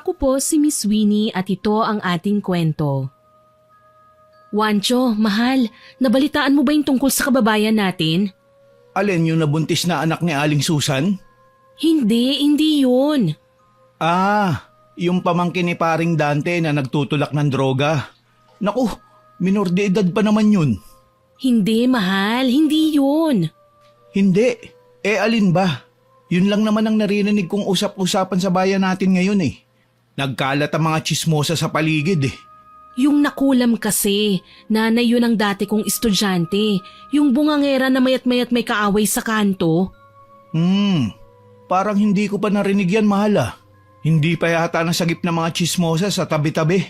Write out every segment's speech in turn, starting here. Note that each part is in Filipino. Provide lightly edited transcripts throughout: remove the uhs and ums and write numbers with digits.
Ako po si Miss Winnie at ito ang ating kwento. Wancho, mahal, nabalitaan mo ba yung tungkol sa kababayan natin? Alin yung nabuntis na anak ni Aling Susan? Hindi yun. Yung pamangkin ni paring Dante na nagtutulak ng droga. Naku, minor de edad pa naman yun. Hindi, mahal, hindi yun. Hindi. Alin ba? Yun lang naman ang narinig kong usap-usapan sa bayan natin ngayon eh. Nagkalat ang mga tsismosa sa paligid eh. Yung nakulam kasi, nanay yun ang dati kong estudyante. Yung bungangera na mayat-mayat may kaaway sa kanto. Parang hindi ko pa narinig yan, mahal ah. Hindi pa yata nasagip ng mga tsismosa sa tabi-tabi.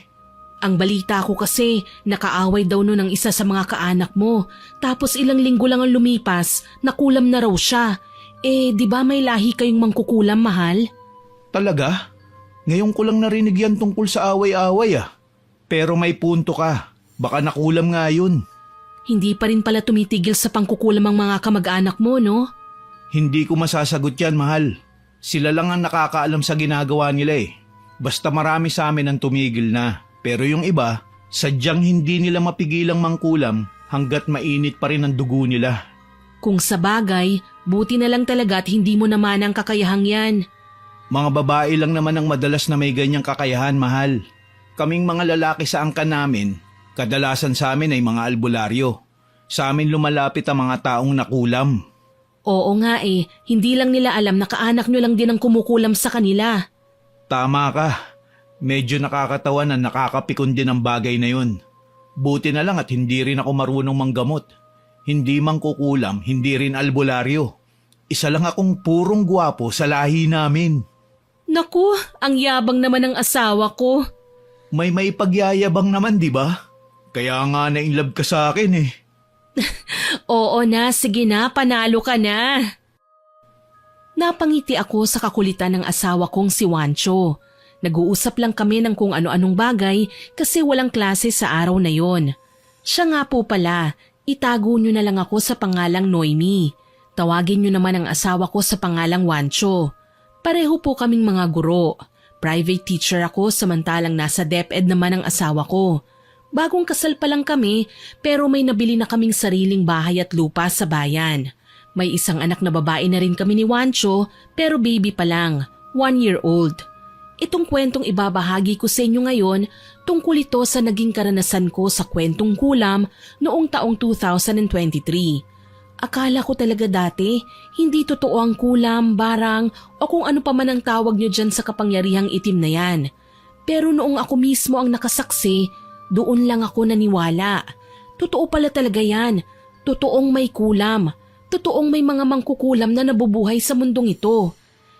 Ang balita ko kasi, nakaaway daw nun ang isa sa mga kaanak mo. Tapos ilang linggo lang ang lumipas, nakulam na raw siya. Di ba may lahi kayong mangkukulam, mahal? Talaga? Ngayon ko lang narinig yan tungkol sa away-away ah. Pero may punto ka. Baka nakulam nga yun. Hindi pa rin pala tumitigil sa pangkukulam ang mga kamag-anak mo, no? Hindi ko masasagot yan, mahal. Sila lang ang nakakaalam sa ginagawa nila eh. Basta marami sa amin ang tumigil na. Pero yung iba, sadyang hindi nila mapigilang mangkulam hanggat mainit pa rin ang dugo nila. Kung sa bagay, buti na lang talaga at hindi mo naman ang kakayahang yan. Mga babae lang naman ang madalas na may ganyang kakayahan, mahal. Kaming mga lalaki sa angkan namin, kadalasan sa amin ay mga albularyo. Sa amin lumalapit ang mga taong nakulam. Oo nga hindi lang nila alam na kaanak nyo lang din ang kumukulam sa kanila. Tama ka. Medyo nakakatawa na nakakapikon din ang bagay na yun. Buti na lang at hindi rin ako marunong manggamot. Hindi mangkukulam, hindi rin albularyo. Isa lang akong purong gwapo sa lahi namin. Naku, ang yabang naman ng asawa ko. May maipagyayabang naman, di ba? Kaya nga na-inlove ka sa akin eh. Oo na, sige na, panalo ka na. Napangiti ako sa kakulitan ng asawa kong si Wancho. Nag-uusap lang kami ng kung ano-anong bagay kasi walang klase sa araw na yon. Siya nga po pala, itago nyo na lang ako sa pangalang Noemi. Tawagin nyo naman ang asawa ko sa pangalang Wancho. Pareho po kaming mga guro. Private teacher ako samantalang nasa DepEd naman ang asawa ko. Bagong kasal pa lang kami pero may nabili na kaming sariling bahay at lupa sa bayan. May isang anak na babae na rin kami ni Wancho pero baby pa lang, 1 year old. Itong kwentong ibabahagi ko sa inyo ngayon tungkol ito sa naging karanasan ko sa kwentong kulam noong taong 2023. Akala ko talaga dati, hindi totoo ang kulam, barang o kung ano pa man ang tawag nyo dyan sa kapangyarihang itim na yan. Pero noong ako mismo ang nakasaksi, doon lang ako naniwala. Totoo pala talaga yan. Totoong may kulam. Totoong may mga mangkukulam na nabubuhay sa mundong ito.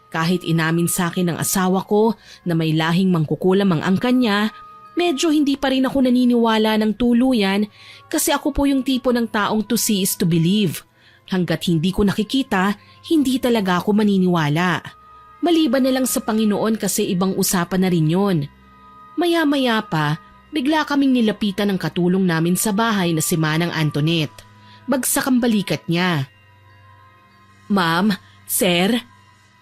Kahit inamin sa akin ng asawa ko na may lahing mangkukulam ang angkan niya, medyo hindi pa rin ako naniniwala ng tuluyan kasi ako po yung tipo ng taong to see is to believe. Hanggat hindi ko nakikita, hindi talaga ako maniniwala. Maliban na lang sa Panginoon kasi ibang usapan na rin yon. Maya-maya pa, bigla kaming nilapitan ng katulong namin sa bahay na si Manang Antoinette. Bagsak ang balikat niya. Ma'am, sir?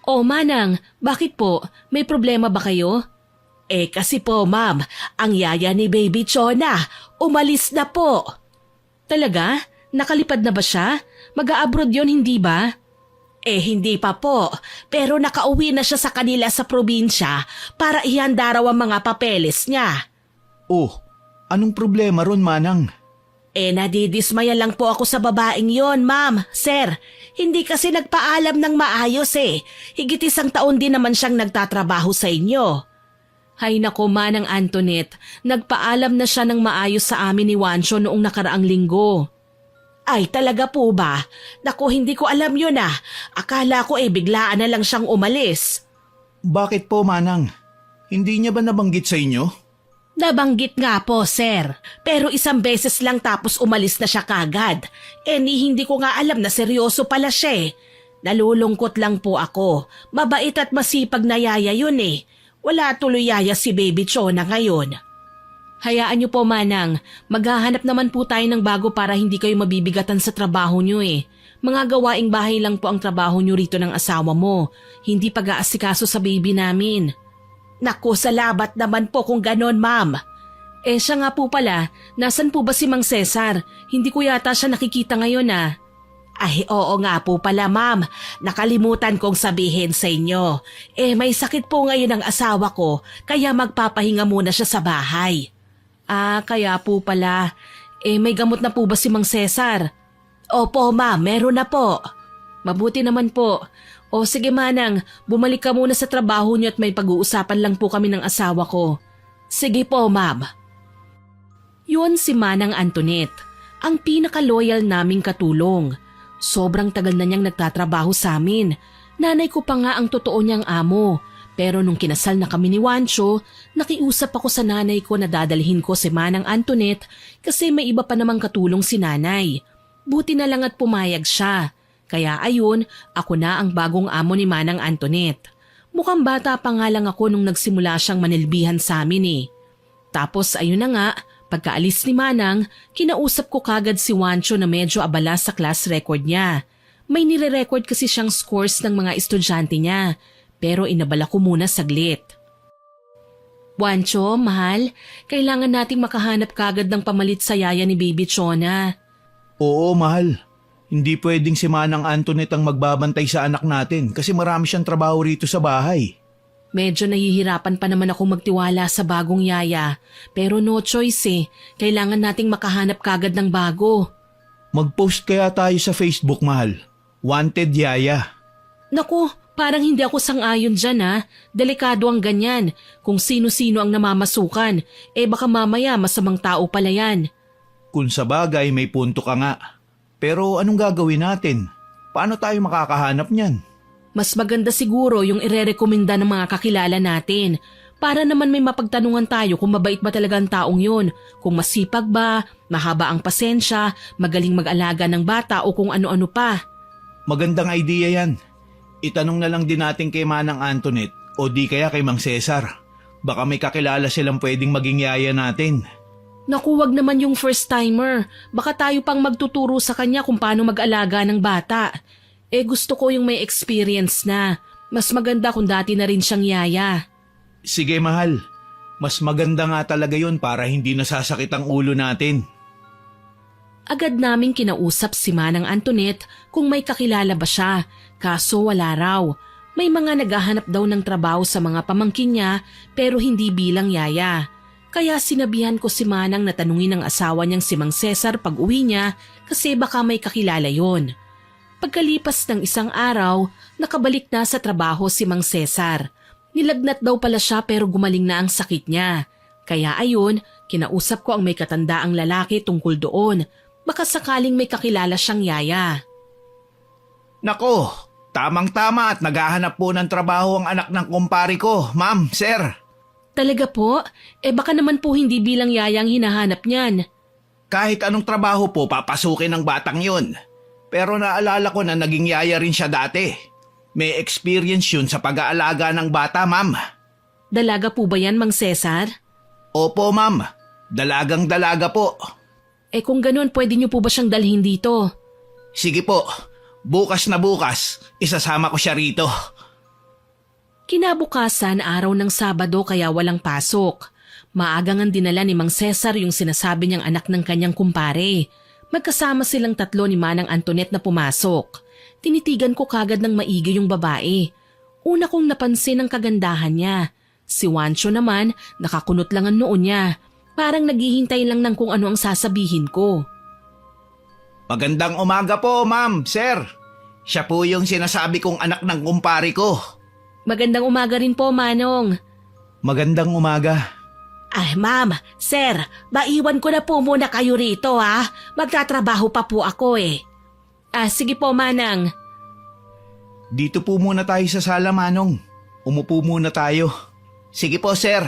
O Manang, bakit po? May problema ba kayo? Kasi po ma'am, ang yaya ni Baby Chona, umalis na po. Talaga? Nakalipad na ba siya? Mag-a-abroad yon hindi ba? Hindi pa po, pero nakauwi na siya sa kanila sa probinsya para ihanda raw ang mga papeles niya. Oh, anong problema ron, Manang? Nadidismaya lang po ako sa babaeng yon, ma'am, sir. Hindi kasi nagpaalam ng maayos Higit 1 taon din naman siyang nagtatrabaho sa inyo. Hay nako Manang Antoinette, nagpaalam na siya ng maayos sa amin ni Wancho noong nakaraang linggo. Ay talaga po ba? Naku, hindi ko alam yun Akala ko biglaan na lang siyang umalis. Bakit po, Manang? Hindi niya ba nabanggit sa inyo? Nabanggit nga po, sir. Pero 1 beses lang tapos umalis na siya kagad. Hindi ko nga alam na seryoso pala siya Nalulungkot lang po ako. Mabait at masipag na yaya yun Wala tuloy yaya si Baby Chona ngayon. Hayaan niyo po, Manang. Maghahanap naman po tayo ng bago para hindi kayo mabibigatan sa trabaho niyo Mga gawaing bahay lang po ang trabaho niyo rito ng asawa mo. Hindi pag-aasikaso sa baby namin. Naku, salamat naman po kung ganon, ma'am. Siya nga po pala, nasan po ba si Mang Cesar? Hindi ko yata siya nakikita ngayon ah. Ay, oo nga po pala, ma'am. Nakalimutan kong sabihin sa inyo. May sakit po ngayon ang asawa ko, kaya magpapahinga muna siya sa bahay. Kaya po pala. May gamot na po ba si Mang Cesar? Opo, ma'am, meron na po. Mabuti naman po. O sige, Manang, bumalik ka muna sa trabaho niyo at may pag-uusapan lang po kami ng asawa ko. Sige po, ma'am. Yun si Manang Antoinette, ang pinaka-loyal naming katulong. Sobrang tagal na niyang nagtatrabaho sa amin. Nanay ko pa nga ang totoo niyang amo. Pero nung kinasal na kami ni Wancho, nakiusap ako sa nanay ko na dadalhin ko si Manang Antoinette kasi may iba pa namang katulong si nanay. Buti na lang at pumayag siya. Kaya ayun, ako na ang bagong amo ni Manang Antoinette. Mukhang bata pa nga lang ako nung nagsimula siyang manilbihan sa amin eh. Tapos ayun na nga, pagkaalis ni Manang, kinausap ko kagad si Wancho na medyo abala sa class record niya. May nire-record kasi siyang scores ng mga estudyante niya, pero inabala ko muna saglit. Wancho, mahal, kailangan nating makahanap kagad ng pamalit sa yaya ni Baby Chona. Oo, mahal. Hindi pwedeng si Manang Antoinette ang magbabantay sa anak natin kasi marami siyang trabaho rito sa bahay. Medyo nahihirapan pa naman ako magtiwala sa bagong yaya, pero no choice eh. Kailangan nating makahanap kagad ng bago. Mag-post kaya tayo sa Facebook, mahal. Wanted yaya. Naku, parang hindi ako sang-ayon dyan ha. Delikado ang ganyan. Kung sino-sino ang namamasukan, baka mamaya masamang tao pala yan. Kung sa bagay may punto ka nga. Pero anong gagawin natin? Paano tayo makakahanap niyan? Mas maganda siguro yung irerekomenda ng mga kakilala natin. Para naman may mapagtanungan tayo kung mabait ba talaga ang taong yun. Kung masipag ba, mahaba ang pasensya, magaling mag-alaga ng bata o kung ano-ano pa. Magandang idea yan. Itanong na lang din natin kay Manang Antoinette o di kaya kay Mang Cesar. Baka may kakilala silang pwedeng maging yaya natin. Naku, wag naman yung first timer. Baka tayo pang magtuturo sa kanya kung paano mag-alaga ng bata. Gusto ko yung may experience na. Mas maganda kung dati na rin siyang yaya. Sige, mahal. Mas maganda nga talaga yun para hindi nasasakit ang ulo natin. Agad naming kinausap si Manang Antoinette kung may kakilala ba siya. Kaso wala raw. May mga naghahanap daw ng trabaho sa mga pamangkin niya pero hindi bilang yaya. Kaya sinabihan ko si Manang na tanungin ang asawa niyang si Mang Cesar pag uwi niya kasi baka may kakilala yon. Pagkalipas ng isang araw, nakabalik na sa trabaho si Mang Cesar. Nilagnat daw pala siya pero gumaling na ang sakit niya. Kaya ayun, kinausap ko ang may katandaang lalaki tungkol doon. Baka sakaling may kakilala siyang yaya. Nako, tamang-tama at naghahanap po ng trabaho ang anak ng kumpari ko, ma'am, sir. Talaga po? Baka naman po hindi bilang yayang hinahanap niyan. Kahit anong trabaho po papasukin ng batang yun. Pero naalala ko na naging yaya rin siya dati. May experience yun sa pag-aalaga ng bata, ma'am. Dalaga po ba yan, Mang Cesar? Opo, ma'am. Dalagang-dalaga po. Kung ganun, pwede niyo po ba siyang dalhin dito? Sige po. Bukas na bukas, isasama ko siya rito. Kinabukasan araw ng Sabado kaya walang pasok. Maagang ang dinala ni Mang Cesar yung sinasabi niyang anak ng kanyang kumpare. Magkasama silang tatlo ni Manang Antoinette na pumasok. Tinitigan ko kagad ng maigi yung babae. Una kong napansin ang kagandahan niya. Si Wancho naman, nakakunot lang ang noon niya. Parang naghihintay lang ng kung ano ang sasabihin ko. Magandang umaga po, ma'am, sir. Siya po yung sinasabi kong anak ng kumpare ko. Magandang umaga rin po, Manong. Magandang umaga. Ay, ma'am, sir, maiwan ko na po muna kayo rito ha. Magtatrabaho pa po ako eh. Sige po, Manang. Dito po muna tayo sa sala, Manong. Umupo muna tayo. Sige po, sir.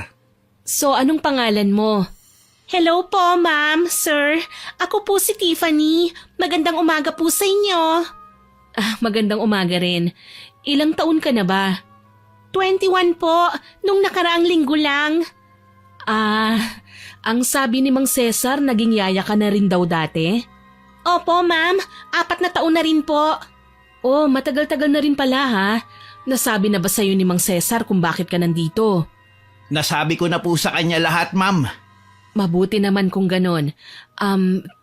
So, anong pangalan mo? Hello po, ma'am, sir. Ako po si Tiffany. Magandang umaga po sa inyo. Magandang umaga rin. Ilang taon ka na ba? 21 po, nung nakaraang linggo lang. Ang sabi ni Mang Cesar, naging yaya ka na rin daw dati? Opo, ma'am. 4 na taon na rin po. Oh, matagal-tagal na rin pala ha. Nasabi na ba sa'yo ni Mang Cesar kung bakit ka nandito? Nasabi ko na po sa kanya lahat, ma'am. Mabuti naman kung ganon.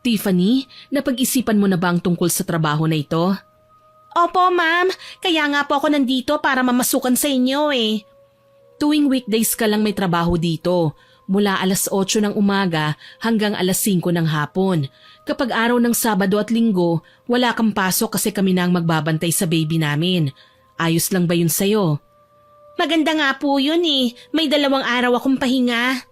Tiffany, napag-isipan mo na ba ang tungkol sa trabaho na ito? Opo, ma'am. Kaya nga po ako nandito para mamasukan sa inyo eh. Tuwing weekdays ka lang may trabaho dito. Mula alas 8 ng umaga hanggang alas 5 ng hapon. Kapag araw ng Sabado at Linggo, wala kang pasok kasi kami na ang magbabantay sa baby namin. Ayos lang ba yun sa'yo? Maganda nga po yun eh. May 2 araw akong pahinga.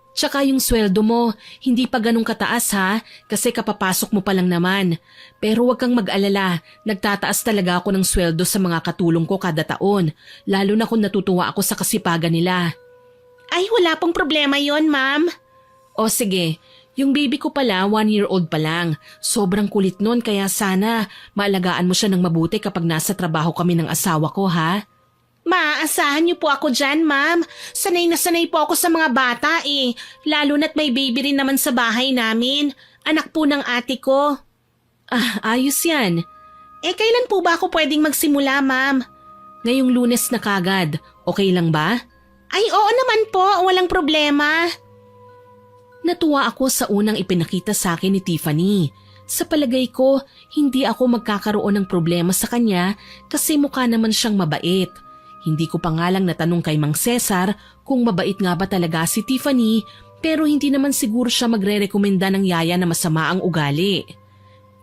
Tsaka yung sweldo mo, hindi pa ganun kataas ha, kasi kapapasok mo pa lang naman. Pero huwag kang mag-alala, nagtataas talaga ako ng sweldo sa mga katulong ko kada taon, lalo na kung natutuwa ako sa kasipagan nila. Ay, wala pong problema yon, ma'am. O sige, yung baby ko pala 1-year-old pa lang. Sobrang kulit nun kaya sana maalagaan mo siya ng mabuti kapag nasa trabaho kami ng asawa ko ha. Maaasahan niyo po ako dyan, ma'am. Sanay na sanay po ako sa mga bata eh. Lalo na't may baby rin naman sa bahay namin. Anak po ng ate ko. Ayos yan. Kailan po ba ako pwedeng magsimula, ma'am? Ngayong Lunes na kagad. Okay lang ba? Ay, oo naman po. Walang problema. Natuwa ako sa unang ipinakita sa akin ni Tiffany. Sa palagay ko, hindi ako magkakaroon ng problema sa kanya kasi mukha naman siyang mabait. Hindi ko pa nga lang natanong kay Mang Cesar kung mabait nga ba talaga si Tiffany pero hindi naman siguro siya magre-rekomenda ng yaya na masama ang ugali.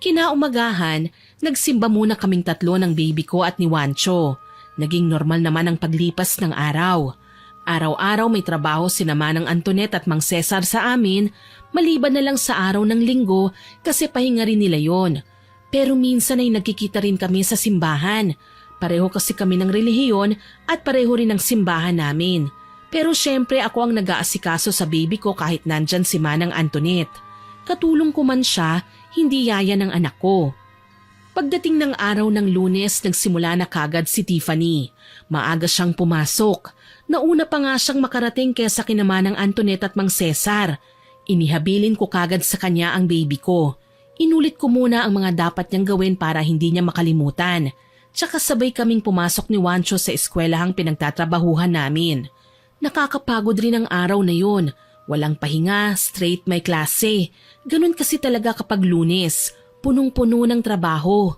Kinaumagahan, nagsimba muna kaming 3 ng baby ko at ni Wancho. Naging normal naman ang paglipas ng araw. Araw-araw may trabaho sina Manang Antoinette at Mang Cesar sa amin, maliban na lang sa araw ng Linggo kasi pahinga rin nila yon. Pero minsan ay nagkikita rin kami sa simbahan. Pareho kasi kami ng relihiyon at pareho rin ng simbahan namin. Pero syempre ako ang nag-aasikaso sa baby ko kahit nandyan si Manang Antoinette. Katulong ko man siya, hindi yaya ng anak ko. Pagdating ng araw ng Lunes, nagsimula na kagad si Tiffany. Maaga siyang pumasok. Nauna pa nga siyang makarating kesa kina Manang Antoinette at Mang Cesar. Inihabilin ko kagad sa kanya ang baby ko. Inulit ko muna ang mga dapat niyang gawin para hindi niya makalimutan. Tsaka sabay kaming pumasok ni Wancho sa eskwelahang pinagtatrabahuhan namin. Nakakapagod rin ang araw na yun. Walang pahinga, straight may klase. Ganun kasi talaga kapag Lunes. Punong-puno ng trabaho.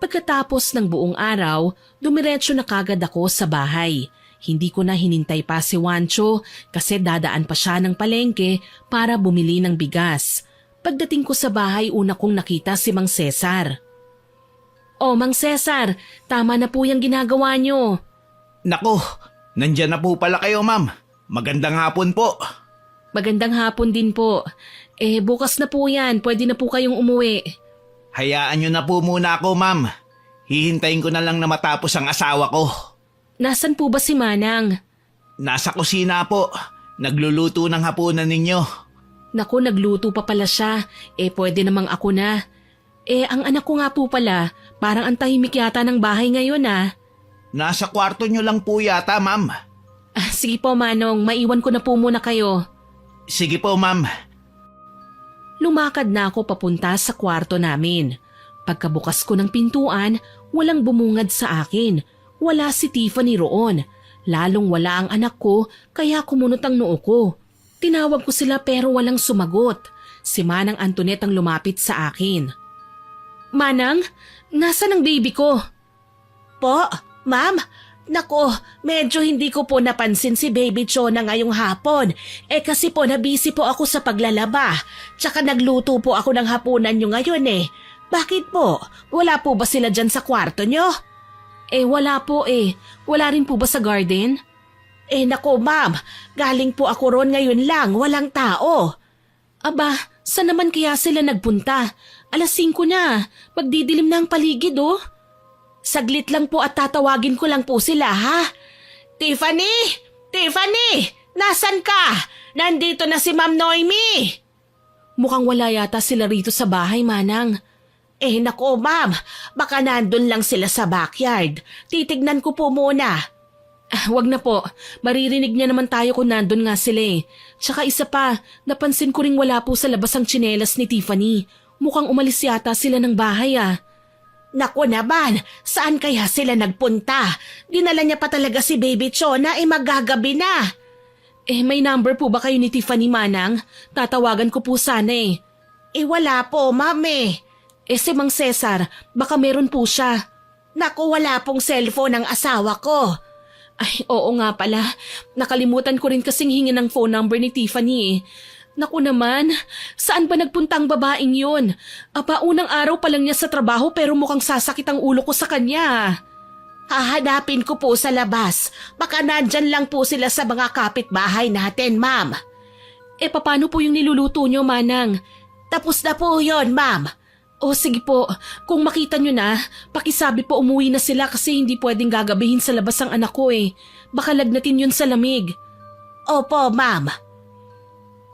Pagkatapos ng buong araw, dumiretso na kagad ako sa bahay. Hindi ko na hinintay pa si Wancho kasi dadaan pa siya ng palengke para bumili ng bigas. Pagdating ko sa bahay, una kong nakita si Mang Cesar. "Oh, Mang Cesar, tama na po yung ginagawa niyo." Nako, nandyan na po pala kayo, ma'am. Magandang hapon po. "Magandang hapon din po. Bukas na po yan. Pwede na po kayong umuwi." Hayaan nyo na po muna ako, ma'am. Hihintayin ko na lang na matapos ang asawa ko. "Nasaan po ba si Manang?" Nasa kusina po. Nagluluto ng hapunan ninyo. "Naku, nagluto pa pala siya. Pwede namang ako na. Ang anak ko nga po pala, parang ang tahimik yata ng bahay ngayon ah." Nasa kwarto nyo lang po yata, ma'am. Sige po Manong, maiwan ko na po muna kayo." Sige po, ma'am. Lumakad na ako papunta sa kwarto namin. Pagkabukas ko ng pintuan, walang bumungad sa akin. Wala si Tiffany roon. Lalong wala ang anak ko kaya kumunot ang noo ko. Tinawag ko sila pero walang sumagot. Si Manang Antoinette ang lumapit sa akin. "Manang, nasaan ang baby ko?" "Po, ma'am? Nako, medyo hindi ko po napansin si Baby Chona ngayong hapon. Kasi po nabisi po ako sa paglalaba. Tsaka nagluto po ako ng hapunan nyo ngayon eh. Bakit po? Wala po ba sila dyan sa kwarto nyo?" Wala po eh. Wala rin po ba sa garden?" "Nako ma'am, galing po ako ron ngayon lang, walang tao." "Aba, saan naman kaya sila nagpunta? Alas 5 na, magdidilim na ang paligid oh." "Saglit lang po at tatawagin ko lang po sila ha. Tiffany! Tiffany! Nasaan ka? Nandito na si Ma'am Noemi!" "Mukhang wala yata sila rito sa bahay, Manang." "Nako ma'am, baka nandun lang sila sa backyard. Titignan ko po muna." Wag na po. Maririnig niya naman tayo kung nandun nga sila eh. Tsaka isa pa, napansin ko ring wala po sa labas ang tsinelas ni Tiffany. Mukhang umalis yata sila ng bahay ah." "Naku naman, saan kaya sila nagpunta? Dinala niya pa talaga si Baby Chona magagabi na." May number po ba kayo ni Tiffany, Manang? Tatawagan ko po sana eh. Wala po, ma'am eh. Si Mang Cesar, baka meron po siya. Naku, wala pong cellphone ng asawa ko. Ay, oo nga pala. Nakalimutan ko rin kasing hingin ng phone number ni Tiffany eh. Naku naman, saan ba nagpunta ang babaeng yun? Unang araw pa lang niya sa trabaho pero mukhang sasakit ang ulo ko sa kanya. Hahanapin ko po sa labas. Baka nandyan lang po sila sa mga kapitbahay natin, ma'am. Paano po yung niluluto niyo, Manang? Tapos na po yon, ma'am. Sige po, kung makita nyo na, pakisabi po umuwi na sila kasi hindi pwedeng gagabihin sa labas ang anak ko eh. Baka lagnatin yun sa lamig. Opo, ma'am.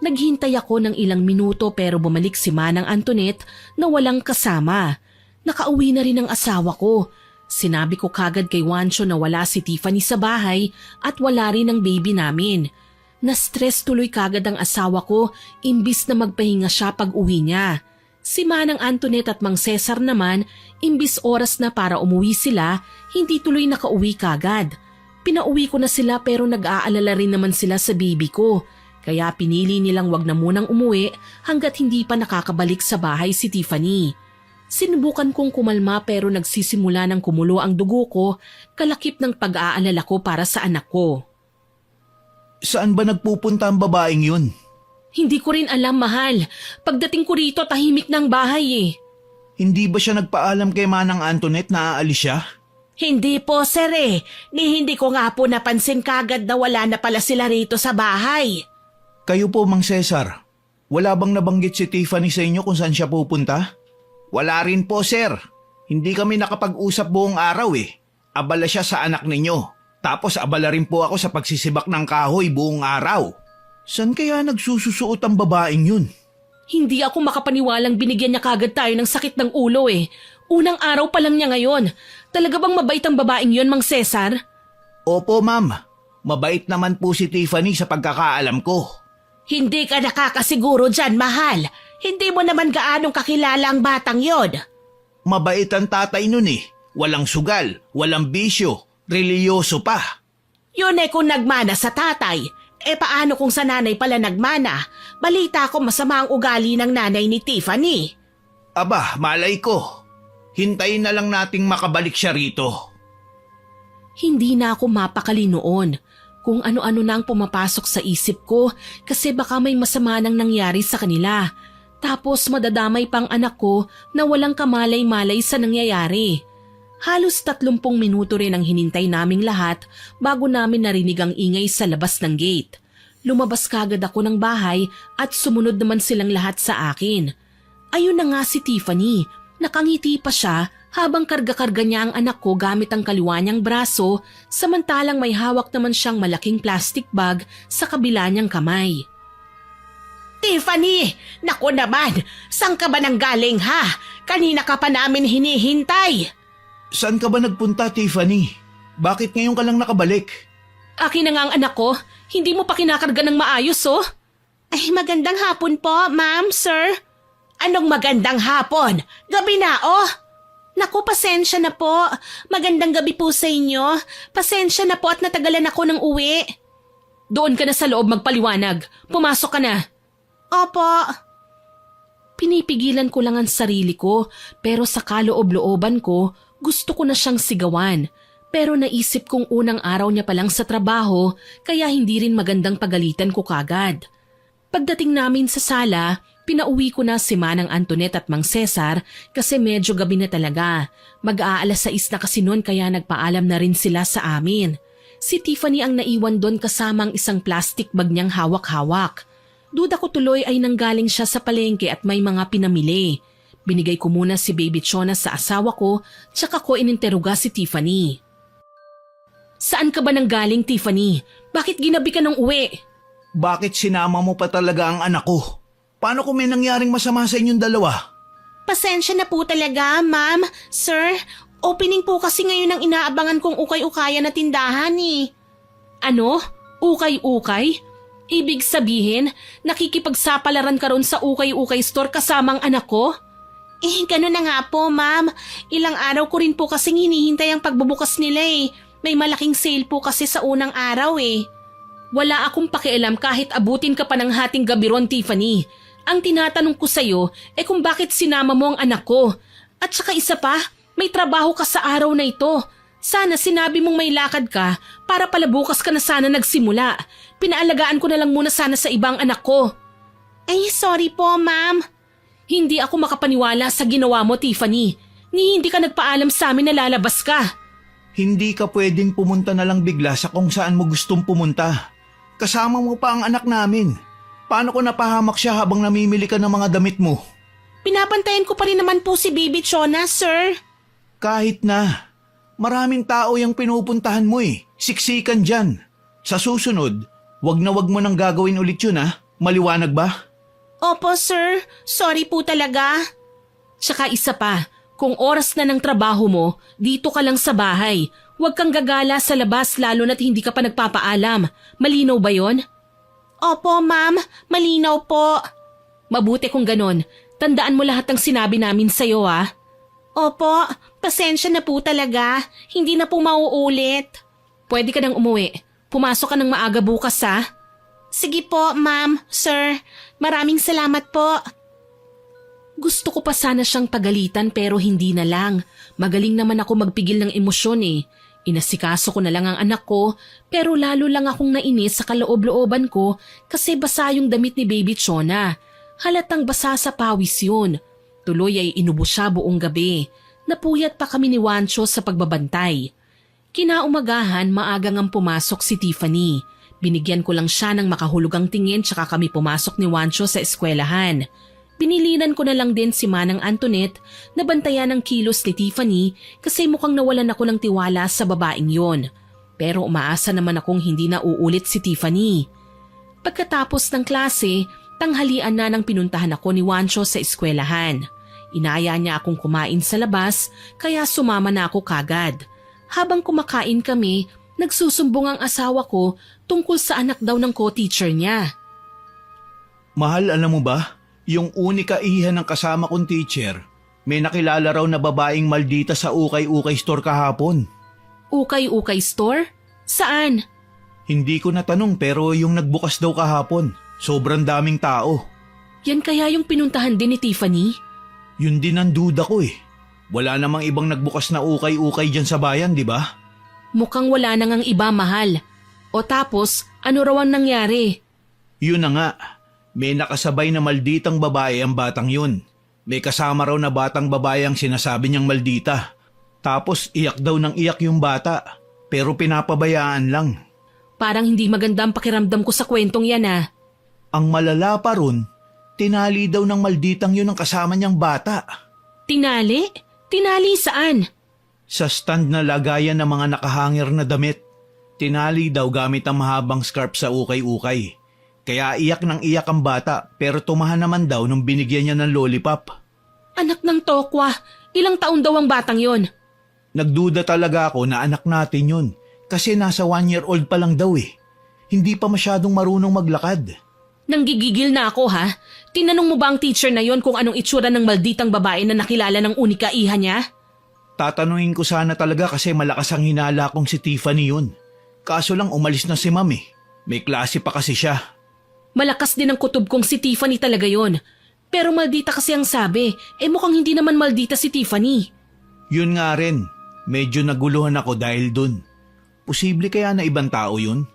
Naghintay ako ng ilang minuto pero bumalik si Manang Antoinette na walang kasama. Nakauwi na rin ang asawa ko. Sinabi ko kagad kay Juancho na wala si Tiffany sa bahay at wala rin ang baby namin. Na-stress tuloy kagad ang asawa ko imbis na magpahinga siya pag uwi niya. Si Manang Antoinette at Mang Cesar naman, imbis oras na para umuwi sila, hindi tuloy nakauwi kagad. Pinauwi ko na sila pero nag-aalala rin naman sila sa baby ko. Kaya pinili nilang wag na munang umuwi hanggat hindi pa nakakabalik sa bahay si Tiffany. Sinubukan kong kumalma pero nagsisimula ng kumulo ang dugo ko, kalakip ng pag-aalala ko para sa anak ko. Saan ba nagpupunta ang babaeng yun? Hindi ko rin alam, mahal. Pagdating ko rito, tahimik ng bahay eh. Hindi ba siya nagpaalam kay Manang Antoinette na aalis siya? Hindi po, sir eh. Hindi ko nga po napansin kagad na wala na pala sila rito sa bahay. Kayo po, Mang Cesar, wala bang nabanggit si Tiffany sa inyo kung saan siya pupunta? Wala rin po, sir. Hindi kami nakapag-usap buong araw eh. Abala siya sa anak ninyo. Tapos abala rin po ako sa pagsisibak ng kahoy buong araw. San kaya nagsususuot ang babaeng yun? Hindi ako makapaniwalang binigyan niya kagad tayo ng sakit ng ulo eh. Unang araw pa lang niya ngayon. Talaga bang mabait ang babaeng yun, Mang Cesar? Opo, ma'am. Mabait naman po si Tiffany sa pagkakaalam ko. Hindi ka nakakasiguro dyan, mahal. Hindi mo naman gaanong kakilala ang batang yon. Mabait ang tatay nun eh. Walang sugal, walang bisyo, reliyoso pa. Yun eh kung nagmana sa tatay. Paano kung sa nanay pala nagmana? Balita ko masama ang ugali ng nanay ni Tiffany. Aba, malay ko. Hintayin na lang nating makabalik siya rito. Hindi na ako mapakali noon. Kung ano-ano na ang pumapasok sa isip ko kasi baka may masama nang nangyari sa kanila. Tapos madadamay pang anak ko na walang kamalay-malay sa nangyayari. Halos 30 minuto rin ang hinintay naming lahat bago namin narinig ang ingay sa labas ng gate. Lumabas kagad ako ng bahay at sumunod naman silang lahat sa akin. Ayun na nga si Tiffany, nakangiti pa siya habang karga-karga niya ang anak ko gamit ang kaliwa niyang braso samantalang may hawak naman siyang malaking plastic bag sa kabila niyang kamay. Tiffany! Naku naman! Saan ka ba nang galing ha? Kanina ka pa namin hinihintay. Saan ka ba nagpunta, Tiffany? Bakit ngayon ka lang nakabalik? Akin na nga ang anak ko, hindi mo pa kinakarga ng maayos oh. Magandang hapon po, ma'am, sir. Anong magandang hapon? Gabi na oh! Naku, pasensya na po. Magandang gabi po sa inyo. Pasensya na po at natagalan ako ng uwi. Doon ka na sa loob magpaliwanag. Pumasok ka na. Opo. Pinipigilan ko lang ang sarili ko pero sa kaloob-looban ko gusto ko na siyang sigawan. Pero naisip kong unang araw niya pa lang sa trabaho kaya hindi rin magandang pagalitan ko kagad. Pagdating namin sa sala, pinauwi ko na si Manang Antoinette at Mang Cesar kasi medyo gabi na talaga. Mag-aalas 6 na kasi noon kaya nagpaalam na rin sila sa amin. Si Tiffany ang naiwan doon kasama ang isang plastic bag niyang hawak-hawak. Duda ko tuloy ay nanggaling siya sa palengke at may mga pinamili. Binigay ko muna si Baby Chona sa asawa ko tsaka ko ininteruga si Tiffany. Saan ka ba nanggaling, Tiffany? Bakit ginabi ka ng uwi? Bakit sinama mo pa talaga ang anak ko? Paano kung may nangyaring masama sa inyong dalawa? Pasensya na po talaga, ma'am, sir. Opening po kasi ngayon ang inaabangan kong ukay-ukaya na tindahan eh. Ano? Ukay-ukay? Ibig sabihin, nakikipagsapalaran ka ron sa ukay-ukay store kasamang anak ko? Ganun na nga po, ma'am. Ilang araw ko rin po kasing hinihintay ang pagbubukas nila eh. May malaking sale po kasi sa unang araw eh. Wala akong pakialam kahit abutin ka pa ng hating gabi ron, Tiffany. Ang tinatanong ko sa'yo kung bakit sinama mo ang anak ko. At saka isa pa, may trabaho ka sa araw na ito. Sana sinabi mong may lakad ka para pala bukas ka na sana nagsimula. Pinaalagaan ko na lang muna sana sa ibang anak ko. Ay, sorry po, ma'am. Hindi ako makapaniwala sa ginawa mo, Tiffany. Ni hindi ka nagpaalam sa amin na lalabas ka. Hindi ka pwedeng pumunta na lang bigla sa kung saan mo gustong pumunta. Kasama mo pa ang anak namin. Paano ko napahamak siya habang namimili ka ng mga damit mo? Pinapantayan ko pa rin naman po si Baby Chona, sir. Kahit na. Maraming tao yung pinupuntahan mo eh. Siksikan dyan. Sa susunod, wag mo nang gagawin ulit yun ha. Maliwanag ba? Opo, sir. Sorry po talaga. Tsaka isa pa, kung oras na ng trabaho mo, dito ka lang sa bahay. Huwag kang gagala sa labas lalo na't hindi ka pa nagpapaalam. Malinaw ba yon? Opo, ma'am. Malinaw po. Mabuti kung ganon. Tandaan mo lahat ng sinabi namin sa'yo ha. Opo, pasensya na po talaga. Hindi na po mauulit. Pwede ka nang umuwi. Pumasok ka ng maaga bukas ha. Sige po, ma'am, sir. Maraming salamat po. Gusto ko pa sana siyang pagalitan pero hindi na lang. Magaling naman ako magpigil ng emosyon eh. Inasikaso ko na lang ang anak ko pero lalo lang akong nainis sa kaloob-looban ko kasi basa yung damit ni Baby Chona. Halatang basa sa pawis yun. Tuloy ay inubo siya buong gabi. Napuyat pa kami ni Wancho sa pagbabantay. Kinaumagahan maagang ang pumasok si Tiffany. Binigyan ko lang siya ng makahulugang tingin tsaka kami pumasok ni Wancho sa eskwelahan. Binilinan ko na lang din si Manang Antoinette na bantayan ang kilos ni Tiffany kasi mukhang nawalan ako ng tiwala sa babaeng yon. Pero umaasa naman akong hindi na uulit si Tiffany. Pagkatapos ng klase, tanghalian na nang pinuntahan ako ni Wancho sa eskwelahan. Inaya niya akong kumain sa labas kaya sumama na ako kagad. Habang kumakain kami, nagsusumbong ang asawa ko tungkol sa anak daw ng co-teacher niya. Mahal, alam mo ba? Yung unika iha ng kasama kong teacher, may nakilala raw na babaeng maldita sa Ukay-Ukay store kahapon. Ukay-Ukay store? Saan? Hindi ko natanong pero yung nagbukas daw kahapon. Sobrang daming tao. Yan kaya yung pinuntahan din ni Tiffany? Yun din ang duda ko eh. Wala namang ibang nagbukas na Ukay-Ukay dyan sa bayan, di ba? Mukhang wala nang ang iba, mahal. O tapos, ano raw ang nangyari? Yun na nga. May nakasabay na malditang babae ang batang yun. May kasama raw na batang babae ang sinasabi niyang maldita. Tapos iyak daw ng iyak yung bata. Pero pinapabayaan lang. Parang hindi maganda ang pakiramdam ko sa kwentong yan ah. Ang malala pa ron, tinali daw ng malditang yun ang kasama niyang bata. Tinali? Tinali saan? Sa stand na lagayan ng mga nakahangir na damit. Tinali daw gamit ang mahabang scarf sa ukay-ukay. Kaya iyak ng iyak ang bata pero tumahan naman daw nung binigyan niya ng lollipop. Anak ng tokwa, ilang taon daw ang batang yon? Nagduda talaga ako na anak natin yun kasi nasa 1-year-old pa lang daw eh. Hindi pa masyadong marunong maglakad. Nanggigigil na ako ha. Tinanong mo ba ang teacher na yon kung anong itsura ng malditang babae na nakilala ng unika iha niya? Tatanungin ko sana talaga kasi malakas ang hinala kong si Tiffany yun. Kaso lang umalis na si Ma'am eh. May klase pa kasi siya. Malakas din ang kutob kong si Tiffany talaga yon. Pero maldita kasi ang sabi, mukhang hindi naman maldita si Tiffany. Yun nga rin, medyo naguluhan ako dahil dun. Posible kaya na ibang tao yun?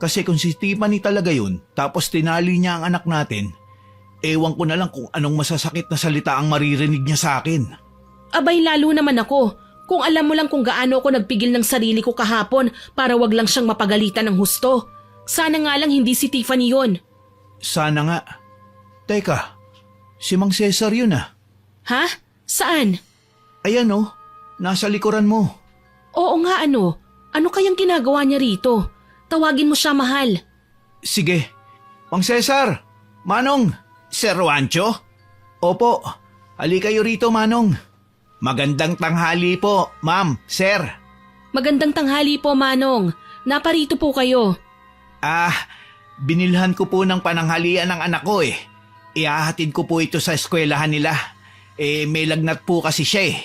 Kasi kung si Tiffany talaga yun, tapos tinali niya ang anak natin, ewan ko na lang kung anong masasakit na salita ang maririnig niya sa akin. Abay lalo naman ako, kung alam mo lang kung gaano ako nagpigil ng sarili ko kahapon para wag lang siyang mapagalitan ng husto. Sana nga lang hindi si Tiffany yon. Sana nga. Teka, si Mang Cesar yun ah. Ha? Saan? Ayan oh, nasa likuran mo. Oo nga ano. Ano kayang ginagawa niya rito? Tawagin mo siya, mahal. Sige. Mang Cesar! Manong! Sir Wancho? Opo, hali kayo rito, Manong. Magandang tanghali po, ma'am, sir. Magandang tanghali po, Manong. Naparito po kayo. Binilhan ko po ng pananghalian ng anak ko eh. Ihahatid ko po ito sa eskwelahan nila. May lagnat po kasi siya eh.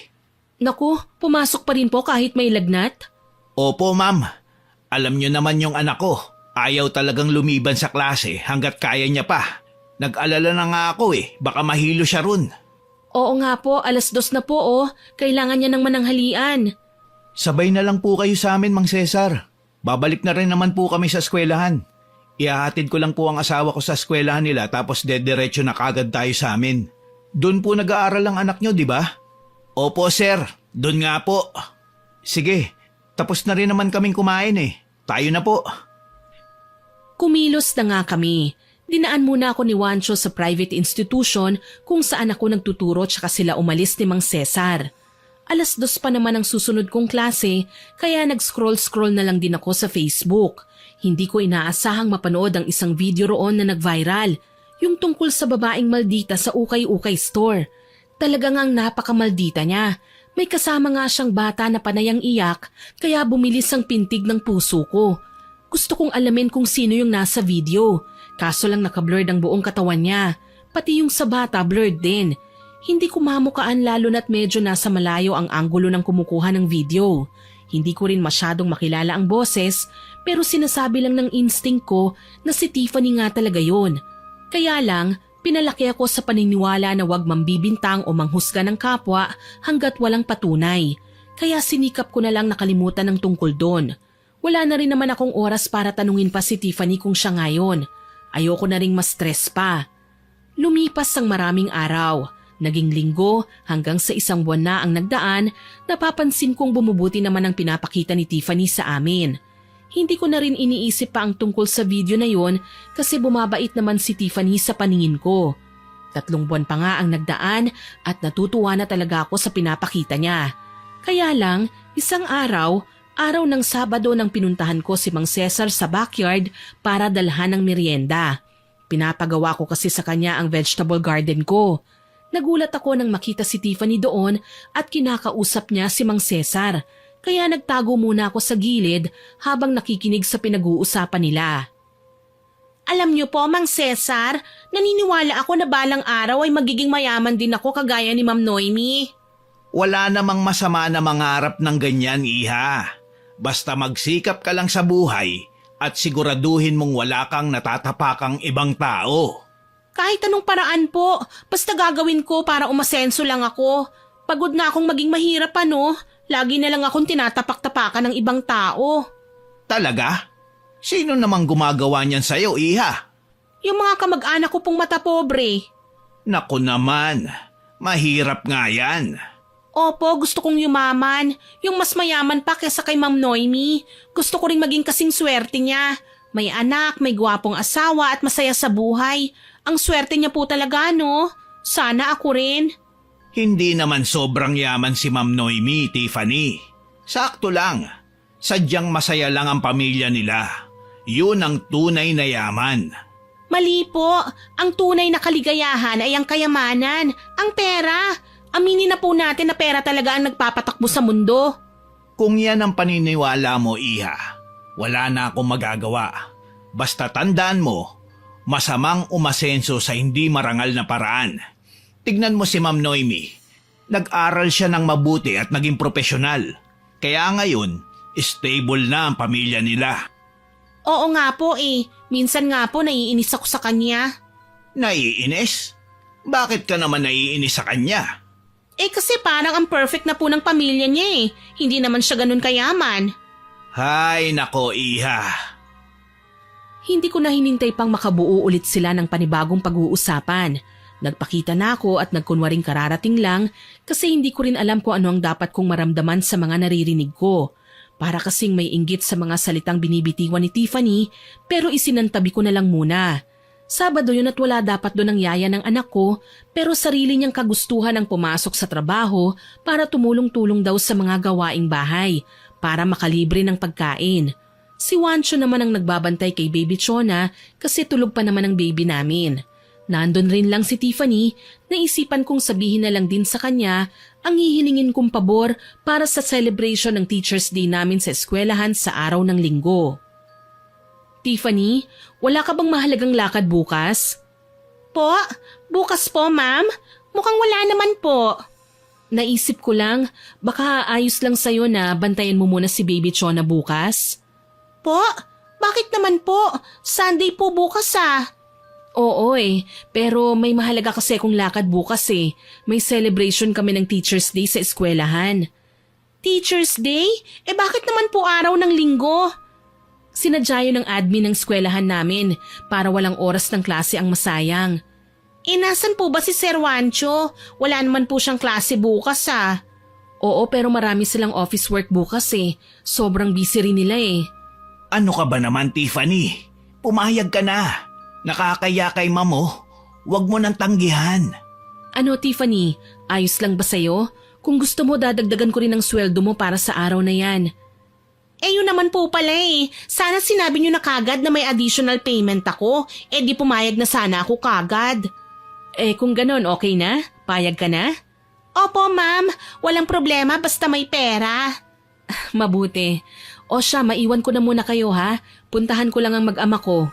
Naku, pumasok pa rin po kahit may lagnat? Opo, ma'am. Alam niyo naman yung anak ko. Ayaw talagang lumiban sa klase hanggat kaya niya pa. Nag-alala na nga ako baka mahilo siya ron. Oo nga po, 2:00 na po oh. Kailangan niya ng mananghalian. Sabay na lang po kayo sa amin, Mang Cesar. Babalik na rin naman po kami sa eskwelahan. Ihahatid ko lang po ang asawa ko sa eskwelahan nila tapos dediretso na kagad tayo sa amin. Doon po nag-aaral ang anak nyo, di ba? Opo, sir. Doon nga po. Sige, tapos na rin naman kaming kumain Tayo na po. Kumilos na nga kami. Dinaan muna ako ni Juancho sa private institution kung saan ako nagtuturo tsaka sila umalis ni Mang Cesar. 2:00 pa naman ang susunod kong klase kaya nag-scroll na lang din ako sa Facebook. Hindi ko inaasahang mapanood ang isang video roon na nag-viral, yung tungkol sa babaeng maldita sa ukay-ukay store. Talagang ang napakamaldita niya. May kasama nga siyang bata na panayang iyak kaya bumilis ang pintig ng puso ko. Gusto kong alamin kung sino yung nasa video. Kaso lang nakablurred ang buong katawan niya. Pati yung sa bata blurred din. Hindi ko mamukaan lalo na't medyo nasa malayo ang anggulo ng kumukuha ng video. Hindi ko rin masyadong makilala ang boses pero sinasabi lang ng instinct ko na si Tiffany nga talaga yun. Kaya lang, pinalaki ako sa paniniwala na wag mambibintang o manghusga ng kapwa hanggat walang patunay. Kaya sinikap ko na lang nakalimutan ng tungkol doon. Wala na rin naman akong oras para tanungin pa si Tiffany kung siya ngayon. Ayoko na ring ma-stress pa. Lumipas ang maraming araw. Naging linggo hanggang sa 1 buwan na ang nagdaan, napapansin kong bumubuti naman ang pinapakita ni Tiffany sa amin. Hindi ko na rin iniisip pa ang tungkol sa video na yon kasi bumabait naman si Tiffany sa paningin ko. 3 buwan pa nga ang nagdaan at natutuwa na talaga ako sa pinapakita niya. Kaya lang, isang araw ng Sabado nang pinuntahan ko si Mang Cesar sa backyard para dalhan ng merienda. Pinapagawa ko kasi sa kanya ang vegetable garden ko. Nagulat ako nang makita si Tiffany doon at kinakausap niya si Mang Cesar, kaya nagtago muna ako sa gilid habang nakikinig sa pinag-uusapan nila. Alam niyo po, Mang Cesar, naniniwala ako na balang araw ay magiging mayaman din ako kagaya ni Ma'am Noemi. Wala namang masama na mangarap ng ganyan, iha. Basta magsikap ka lang sa buhay at siguraduhin mong wala kang natatapakang ibang tao. Kahit anong paraan po, basta gagawin ko para umasenso lang ako. Pagod na akong maging mahirap Lagi na lang akong tinatapak-tapakan ng ibang tao. Talaga? Sino namang gumagawa niyan sa'yo, iha? Yung mga kamag-anak ko pong mata pobre. Naku naman, mahirap nga yan. Opo, gusto kong yumaman. Yung mas mayaman pa kesa kay Ma'am Noemi. Gusto ko ring maging kasing swerte niya. May anak, may gwapong asawa at masaya sa buhay. Ang swerte niya po talaga, no? Sana ako rin. Hindi naman sobrang yaman si Ma'am Noemi, Tiffany. Sakto lang. Sadyang masaya lang ang pamilya nila. Yun ang tunay na yaman. Mali po. Ang tunay na kaligayahan ay ang kayamanan, ang pera. Aminin na po natin na pera talaga ang nagpapatakbo sa mundo. Kung yan ang paniniwala mo, iha, wala na akong magagawa. Basta tandaan mo, masamang umasenso sa hindi marangal na paraan. Tignan mo si Ma'am Noemi. Nag-aral siya ng mabuti at naging propesyonal. Kaya ngayon, stable na ang pamilya nila. Oo nga po Minsan nga po naiinis ako sa kanya. Naiinis? Bakit ka naman naiinis sa kanya? Kasi parang ang perfect na po ng pamilya niya Hindi naman siya ganun kayaman. Hay nako, iha. Hindi ko na hinintay pang makabuo ulit sila ng panibagong pag-uusapan. Nagpakita na ako at nagkunwaring kararating lang kasi hindi ko rin alam kung ano ang dapat kong maramdaman sa mga naririnig ko. Para kasing may inggit sa mga salitang binibitiwan ni Tiffany pero isinantabi ko na lang muna. Sabado yun at wala dapat doon ang yaya ng anak ko pero sarili niyang kagustuhan ang pumasok sa trabaho para tumulong-tulong daw sa mga gawaing bahay para makalibre ng pagkain. Si Juancho naman ang nagbabantay kay Baby Chona kasi tulog pa naman ang baby namin. Nandun rin lang si Tiffany, naisipan kong sabihin na lang din sa kanya ang hihilingin kong pabor para sa celebration ng Teacher's Day namin sa eskwelahan sa araw ng linggo. Tiffany, wala ka bang mahalagang lakad bukas? Po? Bukas po, ma'am? Mukhang wala naman po. Naisip ko lang, baka ayos lang sa'yo na bantayan mo muna si Baby Chona bukas. Po? Bakit naman po? Sunday po bukas ah. Oo pero may mahalaga kasi akong lakad bukas eh. May celebration kami ng Teacher's Day sa eskwelahan. Teacher's Day? Bakit naman po araw ng linggo? Sinadya yun ng admin ng eskwelahan namin para walang oras ng klase ang masayang. Nasan po ba si Sir Juancho? Wala naman po siyang klase bukas ah. Oo pero marami silang office work bukas eh. Sobrang busy rin nila eh. Ano ka ba naman, Tiffany? Pumayag ka na. Nakakaya kay mamo. Huwag mo nang tanggihan. Ano Tiffany, ayos lang ba sa'yo? Kung gusto mo dadagdagan ko rin ang sweldo mo para sa araw na yan. Yun naman po pala eh. Sana sinabi niyo na kagad na may additional payment ako. Di pumayag na sana ako kagad. Kung ganon okay na? Payag ka na? Opo ma'am, walang problema basta may pera. Mabuti. O siya, maiwan ko na muna kayo ha. Puntahan ko lang ang mag-ama ko.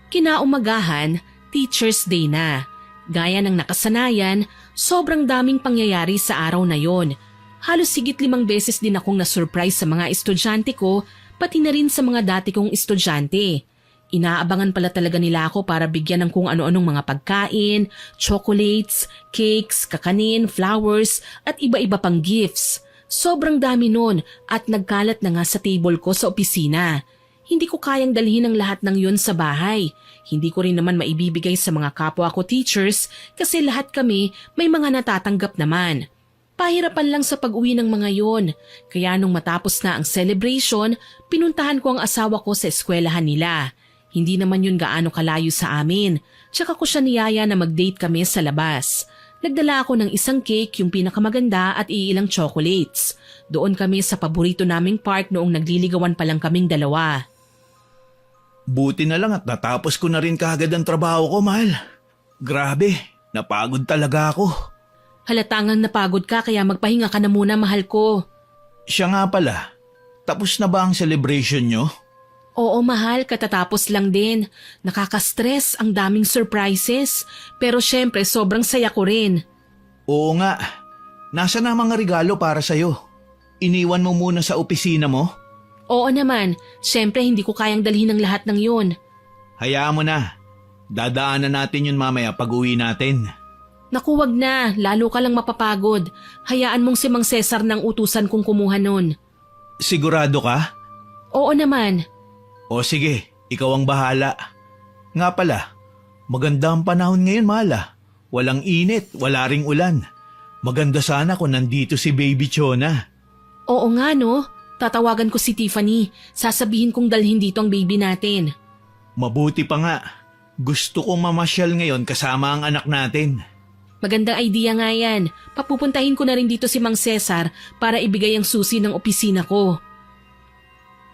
Kinaumagahan, Teacher's Day na. Gaya ng nakasanayan, sobrang daming pangyayari sa araw na yon. Halos higit 5 beses din akong na-surprise sa mga estudyante ko, pati na rin sa mga dati kong estudyante. Inaabangan pala talaga nila ako para bigyan ng kung ano-anong mga pagkain, chocolates, cakes, kakanin, flowers at iba-iba pang gifts. Sobrang dami nun at nagkalat na nga sa table ko sa opisina. Hindi ko kayang dalhin ang lahat ng yun sa bahay. Hindi ko rin naman maibibigay sa mga kapwa ko teachers kasi lahat kami may mga natatanggap naman. Pahirapan lang sa pag-uwi ng mga yon. Kaya nung matapos na ang celebration, pinuntahan ko ang asawa ko sa eskwelahan nila. Hindi naman yun gaano kalayo sa amin. Tsaka ko siya niyaya na mag-date kami sa labas. Nagdala ako ng isang cake, yung pinakamaganda at iilang chocolates. Doon kami sa paborito naming park noong nagliligawan pa lang kaming dalawa. Buti na lang at natapos ko na rin kaagad ang trabaho ko, mahal. Grabe, napagod talaga ako. Halatangang napagod ka kaya magpahinga ka na muna, mahal ko. Siya nga pala, tapos na ba ang celebration nyo? Oo mahal, katatapos lang din. Nakaka-stress, ang daming surprises. Pero syempre sobrang saya ko rin. Oo nga, nasa na ang mga regalo para sa'yo? Iniwan mo muna sa opisina mo? Oo naman, syempre hindi ko kayang dalhin ang lahat ng yun. Hayaan mo na, dadaanan natin yun mamaya pag-uwi natin. Naku wag na, lalo ka lang mapapagod. Hayaan mong si Mang Cesar nang utusan kong kumuha nun. Sigurado ka? Oo naman. O sige, ikaw ang bahala. Nga pala, maganda ang panahon ngayon, mahala. Walang init, wala ring ulan. Maganda sana kung nandito si Baby Chona. Oo nga no, tatawagan ko si Tiffany. Sasabihin kong dalhin dito ang baby natin. Mabuti pa nga. Gusto kong mamasyal ngayon kasama ang anak natin. Magandang idea nga yan. Papupuntahin ko na rin dito si Mang Cesar para ibigay ang susi ng opisina ko.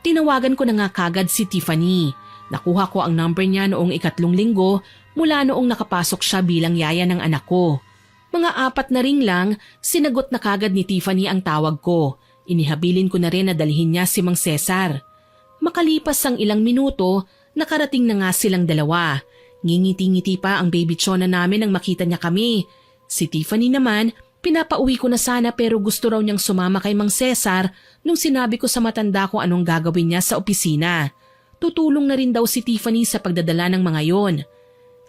Tinawagan ko na nga kagad si Tiffany. Nakuha ko ang number niya noong 2 linggo mula noong nakapasok siya bilang yaya ng anak ko. Mga 4 na ring lang, sinagot na kagad ni Tiffany ang tawag ko. Inihabilin ko na rin na dalhin niya si Mang Cesar. Makalipas ang ilang minuto, nakarating na nga silang dalawa. Ngingiti-ngiti pa ang baby Chona namin nang makita niya kami. Si Tiffany naman, pinapauwi ko na sana pero gusto raw niyang sumama kay Mang Cesar nung sinabi ko sa matanda ko anong gagawin niya sa opisina. Tutulong na rin daw si Tiffany sa pagdadala ng mga yon.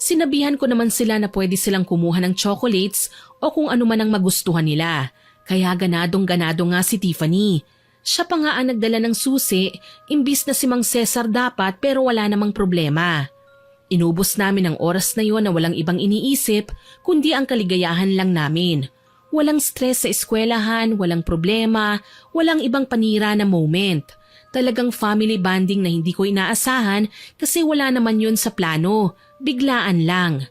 Sinabihan ko naman sila na pwede silang kumuha ng chocolates o kung ano man ang magustuhan nila. Kaya ganadong-ganado nga si Tiffany. Siya pa nga ang nagdala ng susi, imbis na si Mang Cesar dapat pero wala namang problema. Inubos namin ang oras na yon na walang ibang iniisip kundi ang kaligayahan lang namin. Walang stress sa eskwelahan, walang problema, walang ibang panira na moment. Talagang family bonding na hindi ko inaasahan kasi wala naman yun sa plano, biglaan lang.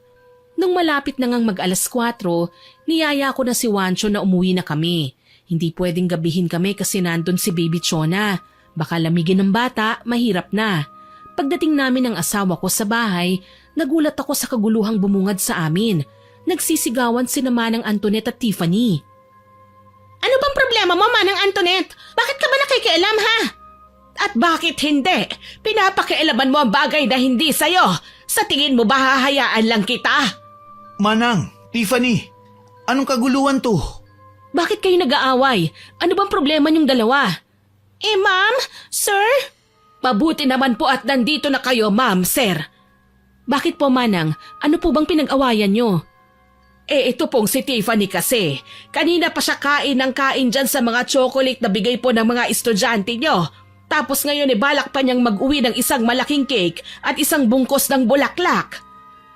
Nung malapit na ngang mag-alas 4, niyaya ko na si Juancho na umuwi na kami. Hindi pwedeng gabihin kami kasi nandun si Baby Chona. Baka lamigin ng bata, mahirap na. Pagdating namin ng asawa ko sa bahay, nagulat ako sa kaguluhang bumungad sa amin. Nagsisigawan si Manang Antoinette at Tiffany. Ano bang problema mo, Manang Antoinette? Bakit ka ba nakikialam, ha? At bakit hindi? Pinapakialaman mo ang bagay na hindi sa'yo. Sa tingin mo ba hahayaan lang kita? Manang, Tiffany, anong kaguluhan to? Bakit kayo nag-aaway? Ano bang problema niyong dalawa? Ma'am, sir? Mabuti naman po at nandito na kayo, ma'am, sir. Bakit po, Manang? Ano po bang pinag-awayan nyo? Ito pong si Tiffany kasi. Kanina pa siya kain ng kain dyan sa mga chocolate na bigay po ng mga estudyante nyo. Tapos ngayon balak pa niyang mag-uwi ng isang malaking cake at isang bungkos ng bulaklak.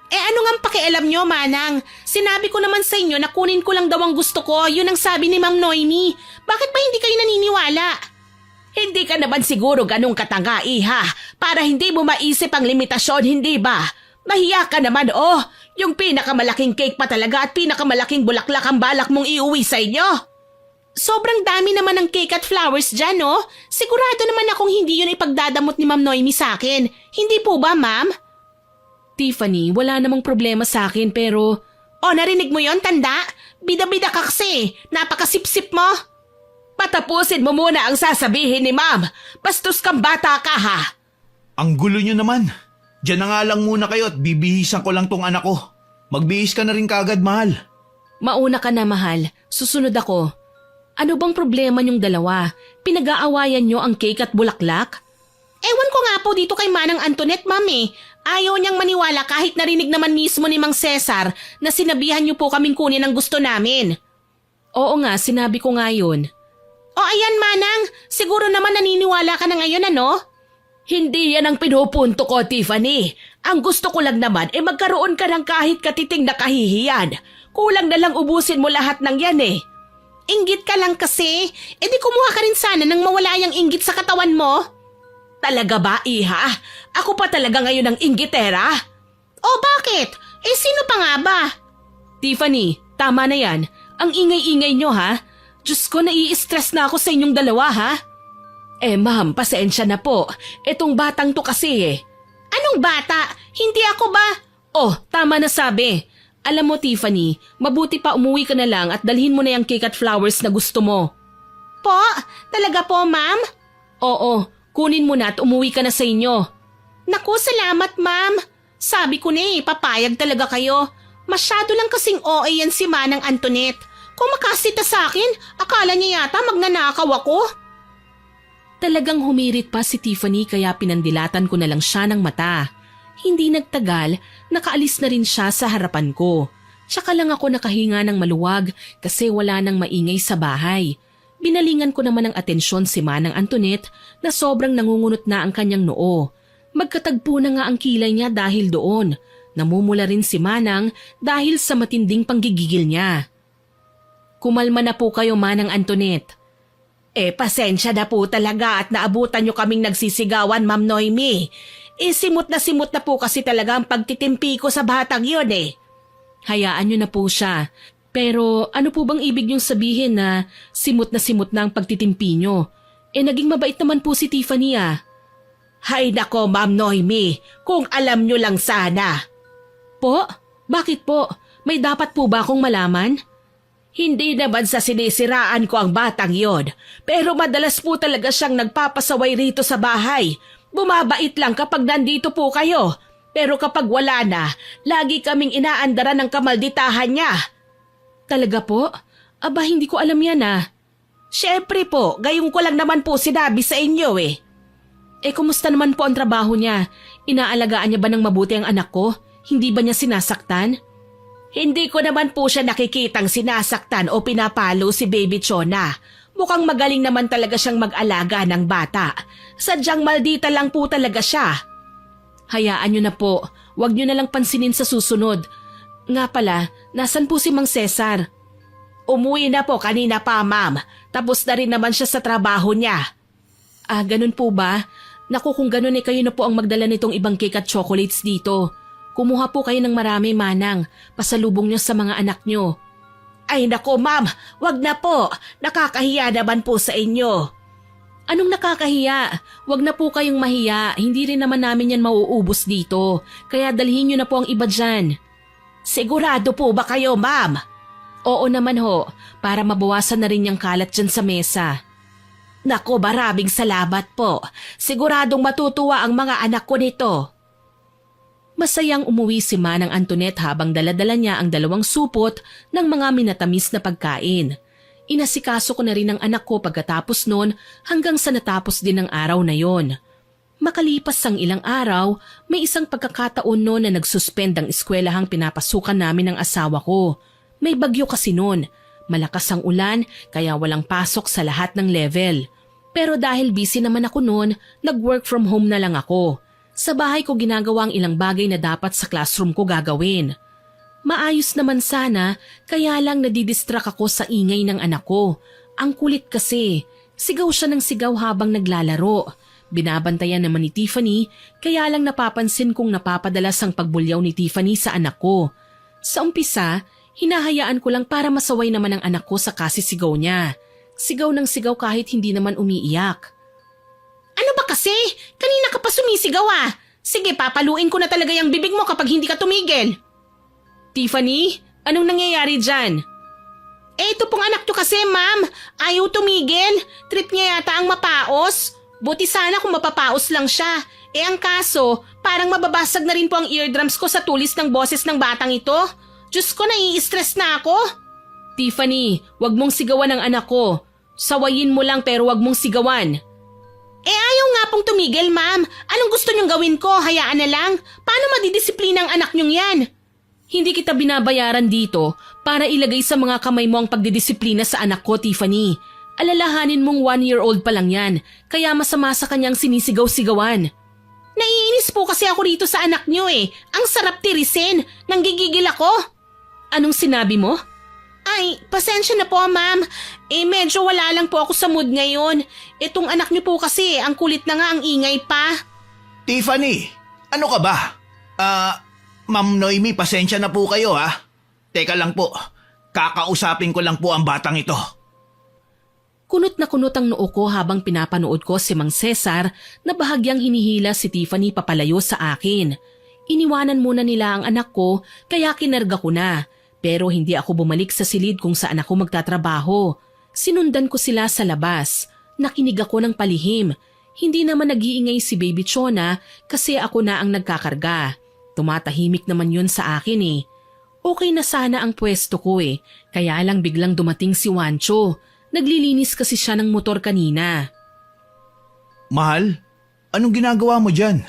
Ano nga pakialam nyo, Manang? Sinabi ko naman sa inyo na kunin ko lang daw ang gusto ko. Yun ang sabi ni Ma'am Noemi. Bakit ba hindi kayo naniniwala? Hindi ka naman siguro ganong katanga, iha, para hindi mo maisip ang limitasyon, hindi ba? Mahiya ka naman, oh! Yung pinakamalaking cake pa talaga at pinakamalaking bulaklak ang balak mong iuwi sa inyo. Sobrang dami naman ng cake at flowers dyan, no? Sigurado naman akong hindi yun ipagdadamot ni Ma'am Noemi sa akin. Hindi po ba, Ma'am? Tiffany, wala namang problema sa akin pero... Narinig mo yon, tanda? Bida-bida ka kasi. Napakasipsip mo. Patapusin mo muna ang sasabihin ni Ma'am. Bastos kang bata ka, ha? Ang gulo nyo naman. Diyan na nga lang muna kayo at bibihisan ko lang tong anak ko. Magbihis ka na rin kaagad, mahal. Mauna ka na, mahal. Susunod ako. Ano bang problema niyong dalawa? Pinag-aawayan niyo ang cake at bulaklak? Ewan ko nga po dito kay Manang Antoinette, Ma'am eh. Ayaw niyang maniwala kahit narinig naman mismo ni Mang Cesar na sinabihan niyo po kaming kunin ang gusto namin. Oo nga, sinabi ko nga yun. Ayan, Manang. Siguro naman naniniwala ka na ngayon, ano? Hindi yan ang pinupunto ko, Tiffany. Ang gusto ko lang naman magkaroon ka ng kahit katiting na kahihiyan. Kulang na lang ubusin mo lahat ng yan eh. Inggit ka lang kasi. Di kumuha ka rin sana nang mawala yung inggit sa katawan mo. Talaga ba, iha? Ako pa talaga ngayon ang inggitera? Bakit? Sino pa nga ba? Tiffany, tama na yan. Ang ingay-ingay nyo, ha? Diyos ko, nai-stress na ako sa inyong dalawa, ha? Ma'am, pasensya na po. Etong batang to kasi eh. Anong bata? Hindi ako ba? Tama na sabi. Alam mo, Tiffany, mabuti pa umuwi ka na lang at dalhin mo na yung cake at flowers na gusto mo. Po? Talaga po, Ma'am? Oo, kunin mo na at umuwi ka na sa inyo. Naku, salamat, Ma'am. Sabi ko na papayag talaga kayo. Masyado lang kasing OA yan si Manang Antoinette. Kung makasita sa akin, akala niya yata magnanakaw ako. Talagang humirit pa si Tiffany kaya pinandilatan ko na lang siya ng mata. Hindi nagtagal, nakaalis na rin siya sa harapan ko. Tsaka lang ako nakahinga ng maluwag kasi wala nang maingay sa bahay. Binalingan ko naman ng atensyon si Manang Antoinette na sobrang nangungunot na ang kanyang noo. Magkatagpo na nga ang kilay niya dahil doon. Namumula rin si Manang dahil sa matinding panggigigil niya. Kumalma na po kayo, Manang Antoinette. Pasensya na po talaga at naabutan nyo kaming nagsisigawan, Ma'am Noemi. Simot na po kasi talaga ang pagtitimpi ko sa batang yun eh. Hayaan nyo na po siya. Pero ano po bang ibig nyong sabihin na simot na ang pagtitimpi nyo? Naging mabait naman po si Tiffany ah. Hay nako, Ma'am Noemi, kung alam nyo lang sana. Po? Bakit po? May dapat po ba akong malaman? Hindi naman sa sinisiraan ko ang batang yon, pero madalas po talaga siyang nagpapasaway rito sa bahay. Bumabait lang kapag nandito po kayo, pero kapag wala na, lagi kaming inaandaran ng kamalditahan niya. Talaga po? Aba, hindi ko alam yan ah. Syempre po, gayon ko lang naman po sinabi sa inyo eh. Kumusta naman po ang trabaho niya? Inaalagaan niya ba ng mabuti ang anak ko? Hindi ba niya sinasaktan? Hindi ko naman po siya nakikitang sinasaktan o pinapalo si Baby Chona. Mukhang magaling naman talaga siyang mag-alaga ng bata. Sadyang maldita lang po talaga siya. Hayaan niyo na po. Huwag niyo na lang pansinin sa susunod. Nga pala, nasan po si Mang Cesar? Umuwi na po kanina pa, Ma'am. Tapos na rin naman siya sa trabaho niya. Ganun po ba? Naku, kung ganun kayo na po ang magdala nitong ibang cake at chocolates dito. Kumuha po kayo ng marami, Manang. Pasalubong niyo sa mga anak niyo. Ay nako, Ma'am. Wag na po. Nakakahiya naman po sa inyo. Anong nakakahiya? Wag na po kayong mahiya. Hindi rin naman namin yan mauubos dito. Kaya dalhin niyo na po ang iba dyan. Sigurado po ba kayo, Ma'am? Oo naman ho. Para mabawasan na rin yung kalat dyan sa mesa. Nako, maraming salamat po. Siguradong matutuwa ang mga anak ko nito. Masayang umuwi si Manang Antoinette habang daladala niya ang 2 supot ng mga minatamis na pagkain. Inasikaso ko na rin ang anak ko pagkatapos noon hanggang sa natapos din ang araw na yon. Makalipas ang ilang araw, may isang pagkakataon noon na nagsuspend ang eskwelahang pinapasukan namin ng asawa ko. May bagyo kasi noon. Malakas ang ulan kaya walang pasok sa lahat ng level. Pero dahil busy naman ako noon, nag-work from home na lang ako. Sa bahay ko ginagawa ang ilang bagay na dapat sa classroom ko gagawin. Maayos naman sana, kaya lang nadidistract ako sa ingay ng anak ko. Ang kulit kasi, sigaw siya ng sigaw habang naglalaro. Binabantayan naman ni Tiffany, kaya lang napapansin kong napapadalas ang pagbulyaw ni Tiffany sa anak ko. Sa umpisa, hinahayaan ko lang para masaway naman ang anak ko sa kasisigaw niya. Sigaw ng sigaw kahit hindi naman umiiyak. Ano ba kasi? Kanina ka pa sumisigaw ah. Sige, papaluin ko na talaga yung bibig mo kapag hindi ka tumigil. Tiffany, anong nangyayari dyan? Ito pong anak nyo kasi, ma'am. Ayaw tumigil. Trip niya yata ang mapaos. Buti sana kung mapapaos lang siya. Ang kaso, parang mababasag na rin po ang eardrums ko sa tulis ng boses ng batang ito. Diyos ko, nai-stress na ako. Tiffany, wag mong sigawan ang anak ko. Sawayin mo lang pero wag mong sigawan. Ayaw nga pong tumigil, ma'am. Anong gusto niyong gawin ko? Hayaan na lang. Paano madidisiplina ang anak niyong yan? Hindi kita binabayaran dito para ilagay sa mga kamay mo ang pagdidisiplina sa anak ko, Tiffany. Alalahanin mong 1-year-old pa lang yan, kaya masama sa kanyang sinisigaw-sigawan. Naiinis po kasi ako rito sa anak niyo eh. Ang sarap tirisin. Nanggigigil ako. Anong sinabi mo? Ay, pasensya na po, ma'am. Medyo wala lang po ako sa mood ngayon. Itong anak niyo po kasi, ang kulit na nga, ang ingay pa. Tiffany, ano ka ba? Ma'am Noemi, pasensya na po kayo ha. Teka lang po, kakausapin ko lang po ang batang ito. Kunot na kunot ang noo ko habang pinapanood ko si Mang Cesar na bahagyang hinihila si Tiffany papalayo sa akin. Iniwanan muna nila ang anak ko kaya kinarga ko na. Pero hindi ako bumalik sa silid kung saan ako magtatrabaho. Sinundan ko sila sa labas. Nakinig ako ng palihim. Hindi naman nag-iingay si Baby Chona kasi ako na ang nagkakarga. Tumatahimik naman yun sa akin eh. Okay na sana ang pwesto ko eh. Kaya lang biglang dumating si Wancho. Naglilinis kasi siya ng motor kanina. Mahal, anong ginagawa mo dyan?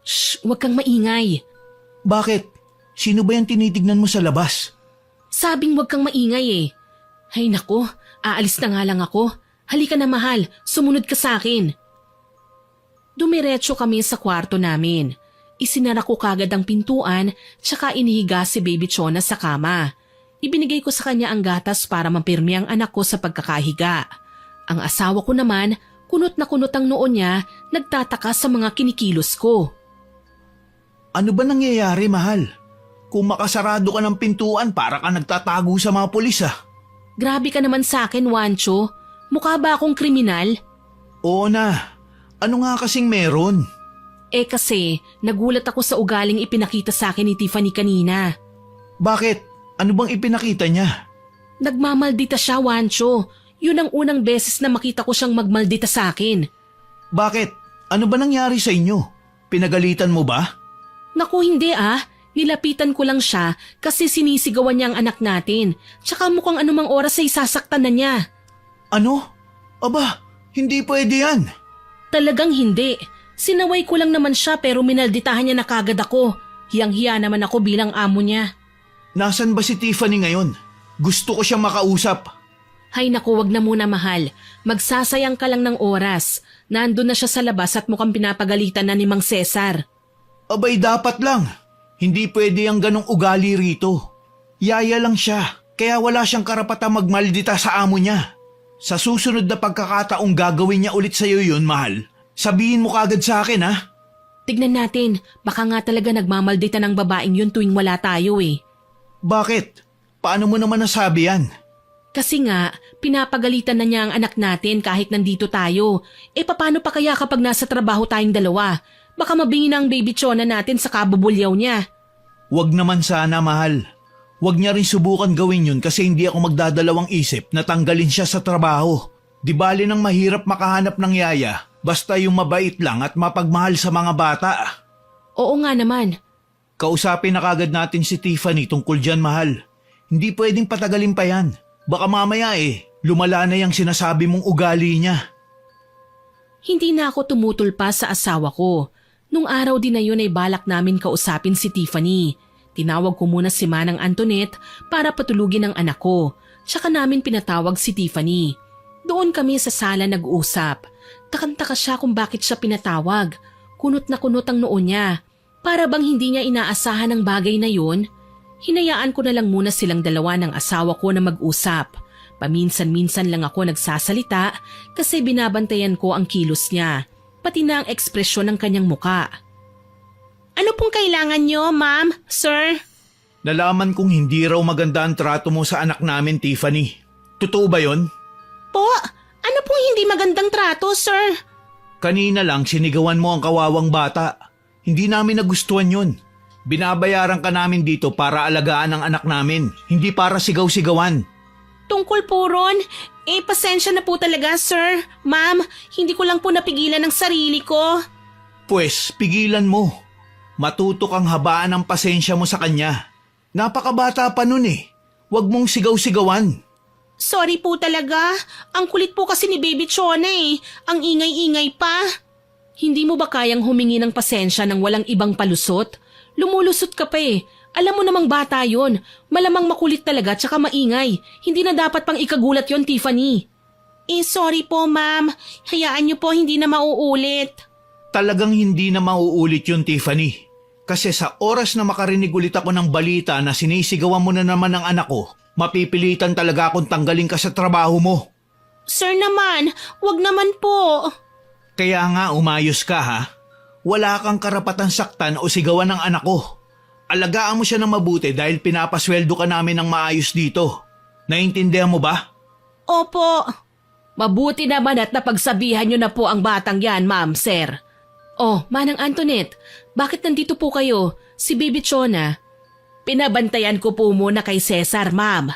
Shh, huwag kang maingay. Bakit? Sino ba yung tinitignan mo sa labas? Sabing huwag kang maingay eh. Ay nako, aalis na nga lang ako. Halika na mahal, sumunod ka sa akin. Dumiretso kami sa kwarto namin. Isinara ko kagad ang pintuan tsaka inihiga si Baby Chona sa kama. Ibinigay ko sa kanya ang gatas para mapirmi ang anak ko sa pagkakahiga. Ang asawa ko naman, kunot na kunot ang noo niya, nagtataka sa mga kinikilos ko. Ano ba nangyayari, mahal? Kung makasarado ka ng pintuan, para ka nagtatago sa mga pulis ah. Grabe ka naman sa akin, Wancho. Mukha ba akong kriminal? Oo na. Ano nga kasing meron? Kasi, nagulat ako sa ugaling ipinakita sa akin ni Tiffany kanina. Bakit? Ano bang ipinakita niya? Nagmamaldita siya, Wancho. Yun ang unang beses na makita ko siyang magmaldita sa akin. Bakit? Ano ba nangyari sa inyo? Pinagalitan mo ba? Naku, hindi ah. Nilapitan ko lang siya kasi sinisigawan niya ang anak natin. Tsaka mukhang anumang oras ay sasaktan na niya. Ano? Aba, hindi pwede yan. Talagang hindi. Sinaway ko lang naman siya pero minalditahan niya na kagad ako. Hiyang-hiya naman ako bilang amo niya. Nasaan ba si Tiffany ngayon? Gusto ko siyang makausap. Hay naku, wag na muna mahal. Magsasayang ka lang ng oras. Nandun na siya sa labas at mukhang pinapagalitan na ni Mang Cesar. Abay dapat lang. Hindi pwede ang ganong ugali rito. Yaya lang siya, kaya wala siyang karapatang magmaldita sa amo niya. Sa susunod na pagkakataong gagawin niya ulit sa'yo yun, mahal, sabihin mo kagad sa akin ha. Tignan natin, baka nga talaga nagmamaldita ng babaeng yun tuwing wala tayo eh. Bakit? Paano mo naman nasabi yan? Kasi nga, pinapagalitan na niya ang anak natin kahit nandito tayo. Paano pa kaya kapag nasa trabaho tayong dalawa? Baka mabingi na ang Baby Chona natin sa kabubulyaw niya. Wag naman sana, mahal. Wag niya rin subukan gawin yun kasi hindi ako magdadalawang isip na tanggalin siya sa trabaho. Di bali nang mahirap makahanap ng yaya, basta yung mabait lang at mapagmahal sa mga bata. Oo nga naman. Kausapin na kagad natin si Tiffany tungkol dyan, mahal. Hindi pwedeng patagalin pa yan. Baka mamaya lumala na yung sinasabi mong ugali niya. Hindi na ako tumutol pa sa asawa ko. Nung araw din na yun ay balak namin kausapin si Tiffany. Tinawag ko muna si Manang Antoinette para patulugin ang anak ko. Tsaka namin pinatawag si Tiffany. Doon kami sa sala nag-uusap. Takantaka siya kung bakit siya pinatawag. Kunot na kunot ang noo niya. Para bang hindi niya inaasahan ang bagay na yun? Hinayaan ko na lang muna silang dalawa ng asawa ko na mag-usap. Paminsan-minsan lang ako nagsasalita kasi binabantayan ko ang kilos niya. Pati na ang ekspresyon ng kanyang muka. Ano pong kailangan nyo, ma'am, sir? Nalaman kong hindi raw maganda ang trato mo sa anak namin, Tiffany. Totoo ba yon? Po, ano pong hindi magandang trato, sir? Kanina lang sinigawan mo ang kawawang bata. Hindi namin nagustuhan yon. Binabayaran ka namin dito para alagaan ang anak namin, hindi para sigaw-sigawan. Tungkol po ron, pasensya na po talaga, sir. Ma'am, hindi ko lang po napigilan ang sarili ko. Pwes, pigilan mo. Matuto kang habaan ang pasensya mo sa kanya. Napakabata pa nun eh. Huwag mong sigaw-sigawan. Sorry po talaga. Ang kulit po kasi ni Baby Chona eh. Ang ingay-ingay pa. Hindi mo ba kayang humingi ng pasensya nang walang ibang palusot? Lumulusot ka pa eh. Alam mo namang bata yon. Malamang makulit talaga tsaka maingay. Hindi na dapat pang ikagulat yon, Tiffany. Sorry po, ma'am. Hayaan niyo po, hindi na mauulit. Talagang hindi na mauulit yun, Tiffany. Kasi sa oras na makarinig ulit ako ng balita na sinisigawan mo na naman ang anak ko, mapipilitan talaga akong tanggalin ka sa trabaho mo. Sir naman, wag naman po. Kaya nga umayos ka ha. Wala kang karapatan saktan o sigawan ng anak ko. Alagaan mo siya ng mabuti dahil pinapasweldo ka namin ng maayos dito. Naintindihan mo ba? Opo. Mabuti naman at napagsabihan niyo na po ang batang yan, ma'am, sir. Oh, Manang Antoinette, bakit nandito po kayo? Si Baby Chona. Pinabantayan ko po muna kay Cesar, ma'am.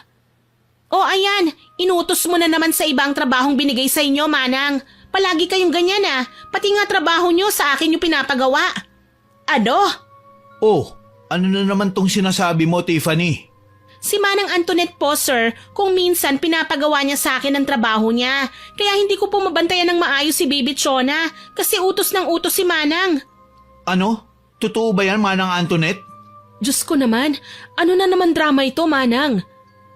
Oh, ayan. Inutos mo na naman sa ibang trabahong binigay sa inyo, Manang. Palagi kayong ganyan ah. Pati nga trabaho nyo sa akin yung pinapagawa. Ano? Oh, ano na naman tong sinasabi mo, Tiffany? Si Manang Antoinette po, sir, kung minsan pinapagawa niya sa akin ang trabaho niya. Kaya hindi ko po mabantayan ng maayos si Baby Chona kasi utos ng utos si Manang. Ano? Totoo ba yan, Manang Antoinette? Diyos ko naman, ano na naman drama ito, Manang?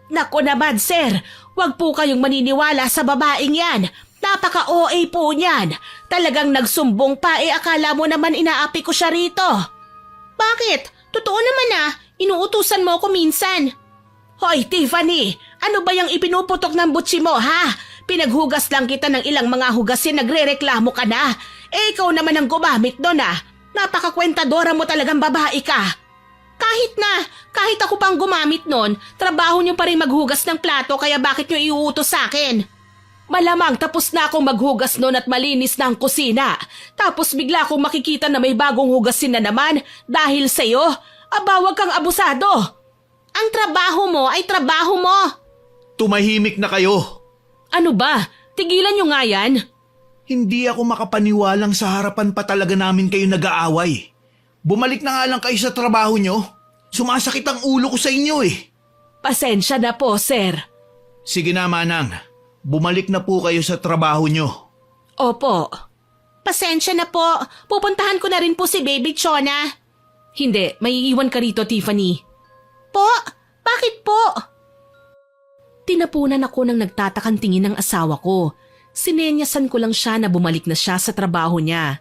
Naku naman, sir, wag po kayong maniniwala sa babaeng yan. Napaka-OA po niyan. Talagang nagsumbong pa akala mo naman inaapi ko siya rito. Bakit? Totoo naman ah, inuutusan mo ako minsan. Hoy Tiffany, ano ba yung ipinuputok ng butsi mo ha? Pinaghugas lang kita ng ilang mga hugasin, nagre-reklamo ka na. Ikaw naman ang gumamit doon ah. Napakakwentadora mo talagang babae ka. Kahit ako pang gumamit nun, trabaho niyo pa rin maghugas ng plato kaya bakit niyo iuutos sa akin? Malamang tapos na akong maghugas nun at malinis na ang kusina. Tapos bigla akong makikita na may bagong hugasin na naman dahil sa'yo. Aba, wag kang abusado. Ang trabaho mo ay trabaho mo. Tumahimik na kayo. Ano ba? Tigilan niyo nga yan. Hindi ako makapaniwalang sa harapan pa talaga namin kayo nag-aaway. Bumalik na nga lang kayo sa trabaho nyo. Sumasakit ang ulo ko sa inyo eh. Pasensya na po, sir. Sige na, Manang. Bumalik na po kayo sa trabaho nyo. Opo. Pasensya na po. Pupuntahan ko na rin po si Baby Chona. Hindi, may iiwan ka rito, Tiffany. Po? Bakit po? Tinapunan ako ng nagtatakang tingin ng asawa ko. Sinenyasan ko lang siya na bumalik na siya sa trabaho niya.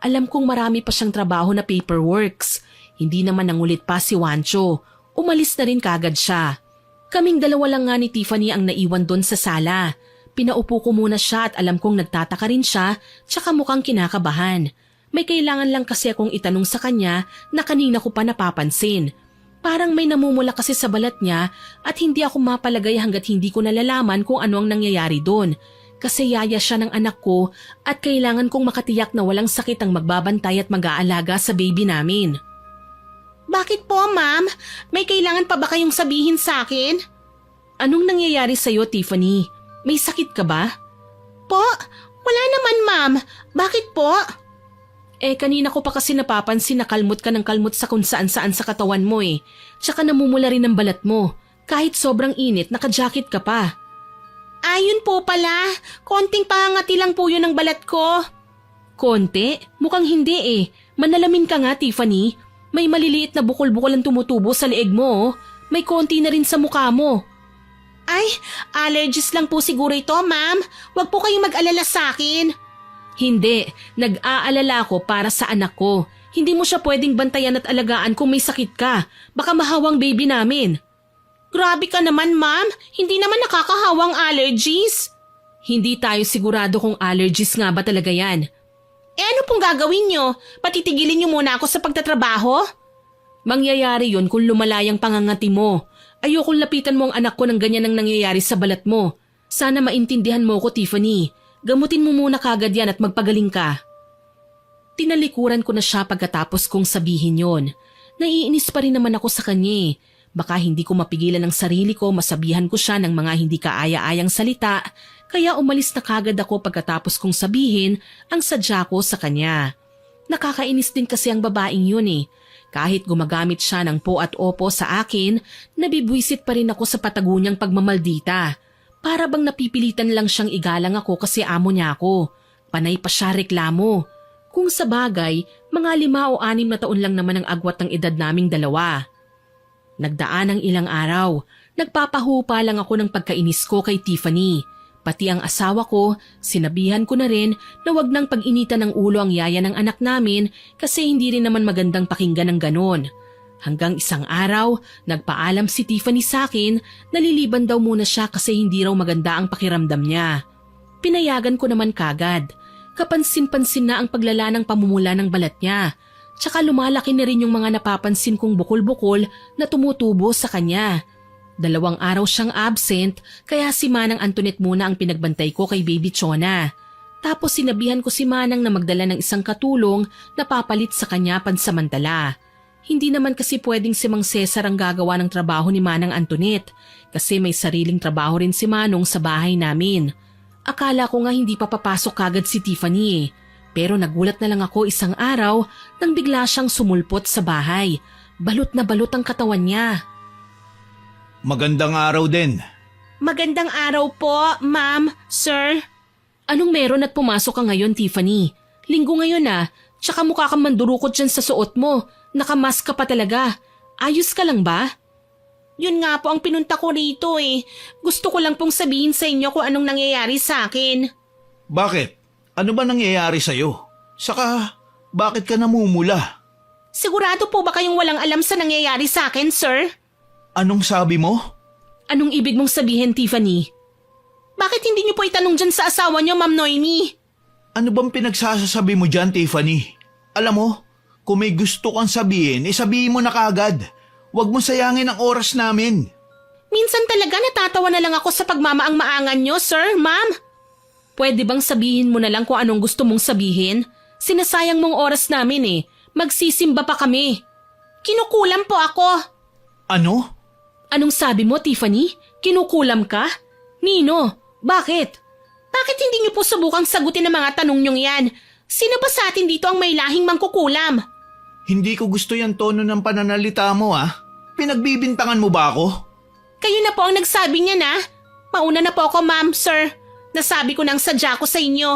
Alam kong marami pa siyang trabaho na paperworks. Hindi naman nangulit pa si Juancho. Umalis na rin kagad siya. Kaming dalawa lang nga ni Tiffany ang naiwan doon sa sala. Pinaupo ko muna siya at alam kong nagtataka rin siya tsaka mukhang kinakabahan. May kailangan lang kasi akong itanong sa kanya na kanina ko pa napapansin. Parang may namumula kasi sa balat niya at hindi ako mapalagay hanggat hindi ko nalalaman kung ano ang nangyayari doon. Kasi yaya siya ng anak ko at kailangan kong makatiyak na walang sakit ang magbabantay at mag-aalaga sa baby namin. Bakit po, ma'am? May kailangan pa ba kayong sabihin sa akin? Anong nangyayari sa'yo, Tiffany? May sakit ka ba? Po? Wala naman, ma'am. Bakit po? Kanina ko pa kasi napapansin na kalmot ka ng kalmot sa kung saan-saan sa katawan mo eh. Tsaka namumula rin ang balat mo. Kahit sobrang init, naka-jacket ka pa. Ayun po pala. Konting pangangati lang po yun ng balat ko. Konti? Mukhang hindi eh. Manalamin ka nga, Tiffany. May maliliit na bukol-bukol ang tumutubo sa leeg mo. Oh. May konti na rin sa mukha mo. Ay, allergies lang po siguro ito, ma'am. Huwag po kayong mag-alala sa akin. Hindi. Nag-aalala ako para sa anak ko. Hindi mo siya pwedeng bantayan at alagaan kung may sakit ka. Baka mahawang baby namin. Grabe ka naman, ma'am. Hindi naman nakakahawang allergies. Hindi tayo sigurado kung allergies nga ba talaga yan. Ano pong gagawin nyo? Patitigilin nyo muna ako sa pagtatrabaho? Mangyayari yun kung lumalayang pangangati mo. Ayokong lapitan mo ang anak ko ng ganyan ang nangyayari sa balat mo. Sana maintindihan mo ko, Tiffany. Gamutin mo muna kagad yan at magpagaling ka. Tinalikuran ko na siya pagkatapos kong sabihin yon. Naiinis pa rin naman ako sa kanya. Baka hindi ko mapigilan ang sarili ko, masabihan ko siya ng mga hindi kaaya-ayang salita, kaya umalis na kagad ako pagkatapos kong sabihin ang sadya ko sa kanya. Nakakainis din kasi ang babaeng yun eh. Kahit gumagamit siya ng po at opo sa akin, nabibwisit pa rin ako sa patago niyang pagmamaldita. Para bang napipilitan lang siyang igalang ako kasi amo niya ako. Panay pa siya reklamo. Kung sa bagay, mga 5 o 6 na taon lang naman ang agwat ng edad naming dalawa. Nagdaan ang ilang araw. Nagpapahupa lang ako ng pagkainis ko kay Tiffany. Pati ang asawa ko, sinabihan ko na rin na wag nang pag-initan ng ulo ang yaya ng anak namin kasi hindi rin naman magandang pakinggan ng ganon. Hanggang isang araw, nagpaalam si Tiffany sa akin na liliban daw muna siya kasi hindi raw maganda ang pakiramdam niya. Pinayagan ko naman kagad. Kapansin-pansin na ang paglala ng pamumula ng balat niya. Tsaka lumalaki na rin yung mga napapansin kong bukol-bukol na tumutubo sa kanya. 2 araw siyang absent kaya si Manang Antoinette muna ang pinagbantay ko kay Baby Chona. Tapos sinabihan ko si Manang na magdala ng isang katulong na papalit sa kanya pansamantala. Hindi naman kasi pwedeng si Mang Cesar ang gagawa ng trabaho ni Manang Antoinette kasi may sariling trabaho rin si Manong sa bahay namin. Akala ko nga hindi pa papasok kagad si Tiffany pero nagulat na lang ako isang araw nang bigla siyang sumulpot sa bahay. Balot na balot ang katawan niya. Magandang araw din. Magandang araw po, ma'am, sir. Anong meron at pumasok ka ngayon, Tiffany? Linggo ngayon tsaka mukha kang mandurukot dyan sa suot mo. Nakamask ka pa talaga. Ayos ka lang ba? Yun nga po ang pinunta ko rito eh. Gusto ko lang pong sabihin sa inyo kung anong nangyayari sa akin. Bakit? Ano ba nangyayari sa'yo? Saka, bakit ka namumula? Sigurado po ba kayong walang alam sa nangyayari sa akin, sir? Anong sabi mo? Anong ibig mong sabihin, Tiffany? Bakit hindi niyo po itanong dyan sa asawa niyo, Ma'am Noemi? Ano bang pinagsasabi mo dyan, Tiffany? Alam mo, kung may gusto kang sabihin, sabihin mo na kaagad. Huwag mo sayangin ang oras namin. Minsan talaga natatawa na lang ako sa pagmamaang-maangan niyo, sir, ma'am. Pwede bang sabihin mo na lang kung anong gusto mong sabihin? Sinasayang mong oras namin eh. Magsisimba pa kami. Kinukulam po ako. Ano? Anong sabi mo, Tiffany? Kinukulam ka? Nino, bakit? Bakit hindi niyo po subukang sagutin ang mga tanong niyong yan? Sino ba sa atin dito ang may lahing mangkukulam? Hindi ko gusto yung tono ng pananalita mo Pinagbibintangan mo ba ako? Kayo na po ang nagsabi niya na. Mauna na po ako, ma'am, sir. Nasabi ko nang sadya ko sa inyo.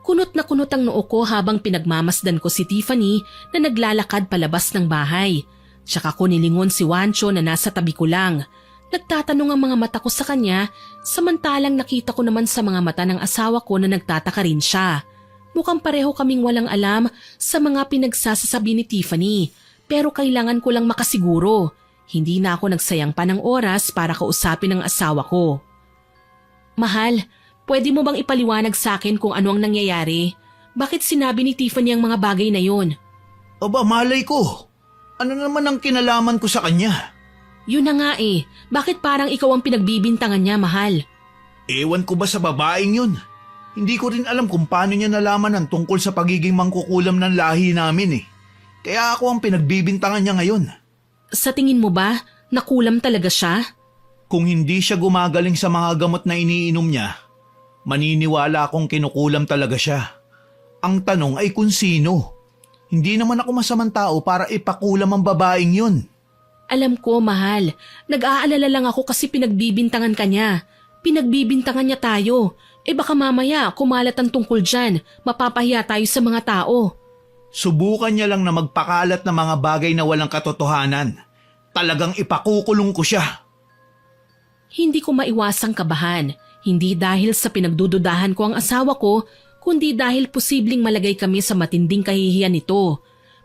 Kunot na kunot ang noo ko habang pinagmamasdan ko si Tiffany na naglalakad palabas ng bahay. Tsaka ko nilingon si Wancho na nasa tabi ko lang. Nagtatanong ang mga mata ko sa kanya, samantalang nakita ko naman sa mga mata ng asawa ko na nagtataka rin siya. Mukhang pareho kaming walang alam sa mga pinagsasasabi ni Tiffany, pero kailangan ko lang makasiguro. Hindi na ako nagsayang pa ng oras para kausapin ang asawa ko. Mahal, pwede mo bang ipaliwanag sa akin kung ano ang nangyayari? Bakit sinabi ni Tiffany ang mga bagay na yon? Aba, malay ko. Ano naman ang kinalaman ko sa kanya? Yun na nga eh. Bakit parang ikaw ang pinagbibintangan niya, mahal? Ewan ko ba sa babaeng yun? Hindi ko rin alam kung paano niya nalaman ang tungkol sa pagiging mangkukulam ng lahi namin Kaya ako ang pinagbibintangan niya ngayon. Sa tingin mo ba, nakulam talaga siya? Kung hindi siya gumagaling sa mga gamot na iniinom niya, maniniwala akong kinukulam talaga siya. Ang tanong ay kung sino. Hindi naman ako masamang tao para ipakulam ang babaeng yun. Alam ko, mahal. Nag-aalala lang ako kasi pinagbibintangan ka niya. Pinagbibintangan niya tayo. Baka mamaya kumalat ang tungkol dyan. Mapapahiya tayo sa mga tao. Subukan niya lang na magpakalat ng mga bagay na walang katotohanan. Talagang ipakukulong ko siya. Hindi ko maiwasang kabahan. Hindi dahil sa pinagdududahan ko ang asawa ko, kundi dahil posibleng malagay kami sa matinding kahihiyan nito.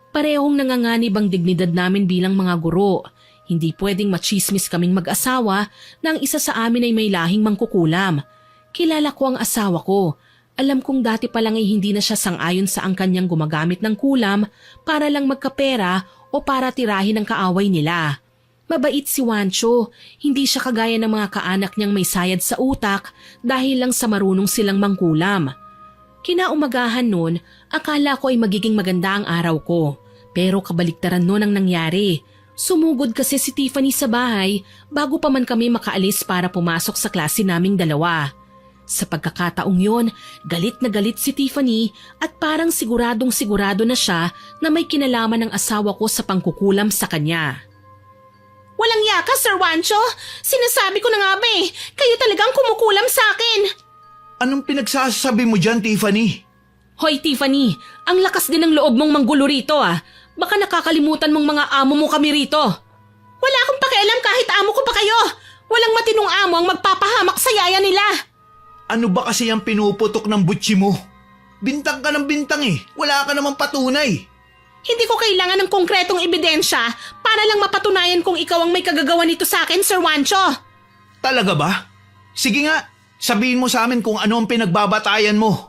Parehong nanganganib ang dignidad namin bilang mga guro. Hindi pwedeng machismis kaming mag-asawa na ang isa sa amin ay may lahing mangkukulam. Kilala ko ang asawa ko. Alam kong dati pa lang ay hindi na siya sang-ayon sa ang kanyang gumagamit ng kulam para lang magkapera o para tirahin ang kaaway nila. Mabait si Juancho, hindi siya kagaya ng mga kaanak niyang may sayad sa utak dahil lang sa marunong silang mangkulam. Kinaumagahan noon, akala ko ay magiging maganda ang araw ko. Pero kabaliktaran noon ang nangyari. Sumugod kasi si Tiffany sa bahay bago pa man kami makaalis para pumasok sa klase naming dalawa. Sa pagkakataong yon, galit na galit si Tiffany at parang siguradong sigurado na siya na may kinalaman ng asawa ko sa pangkukulam sa kanya. Walang yaka, Sir Juancho. Sinasabi ko na nga ba kayo talagang kumukulam sa akin. Anong pinagsasabi mo dyan, Tiffany? Hoy Tiffany, ang lakas din ng loob mong manggulo rito ah. Baka nakakalimutan mong mga amo mo kami rito. Wala akong pakialam kahit amo ko pa kayo. Walang matinong amo ang magpapahamak sa yaya nila. Ano ba kasi ang pinuputok ng butsi mo? Bintang ka ng bintang Wala ka namang patunay. Hindi ko kailangan ng konkretong ebidensya para lang mapatunayan kung ikaw ang may kagagawa nito sa akin, Sir Juancho. Talaga ba? Sige nga, sabihin mo sa amin kung ano ang pinagbabatayan mo.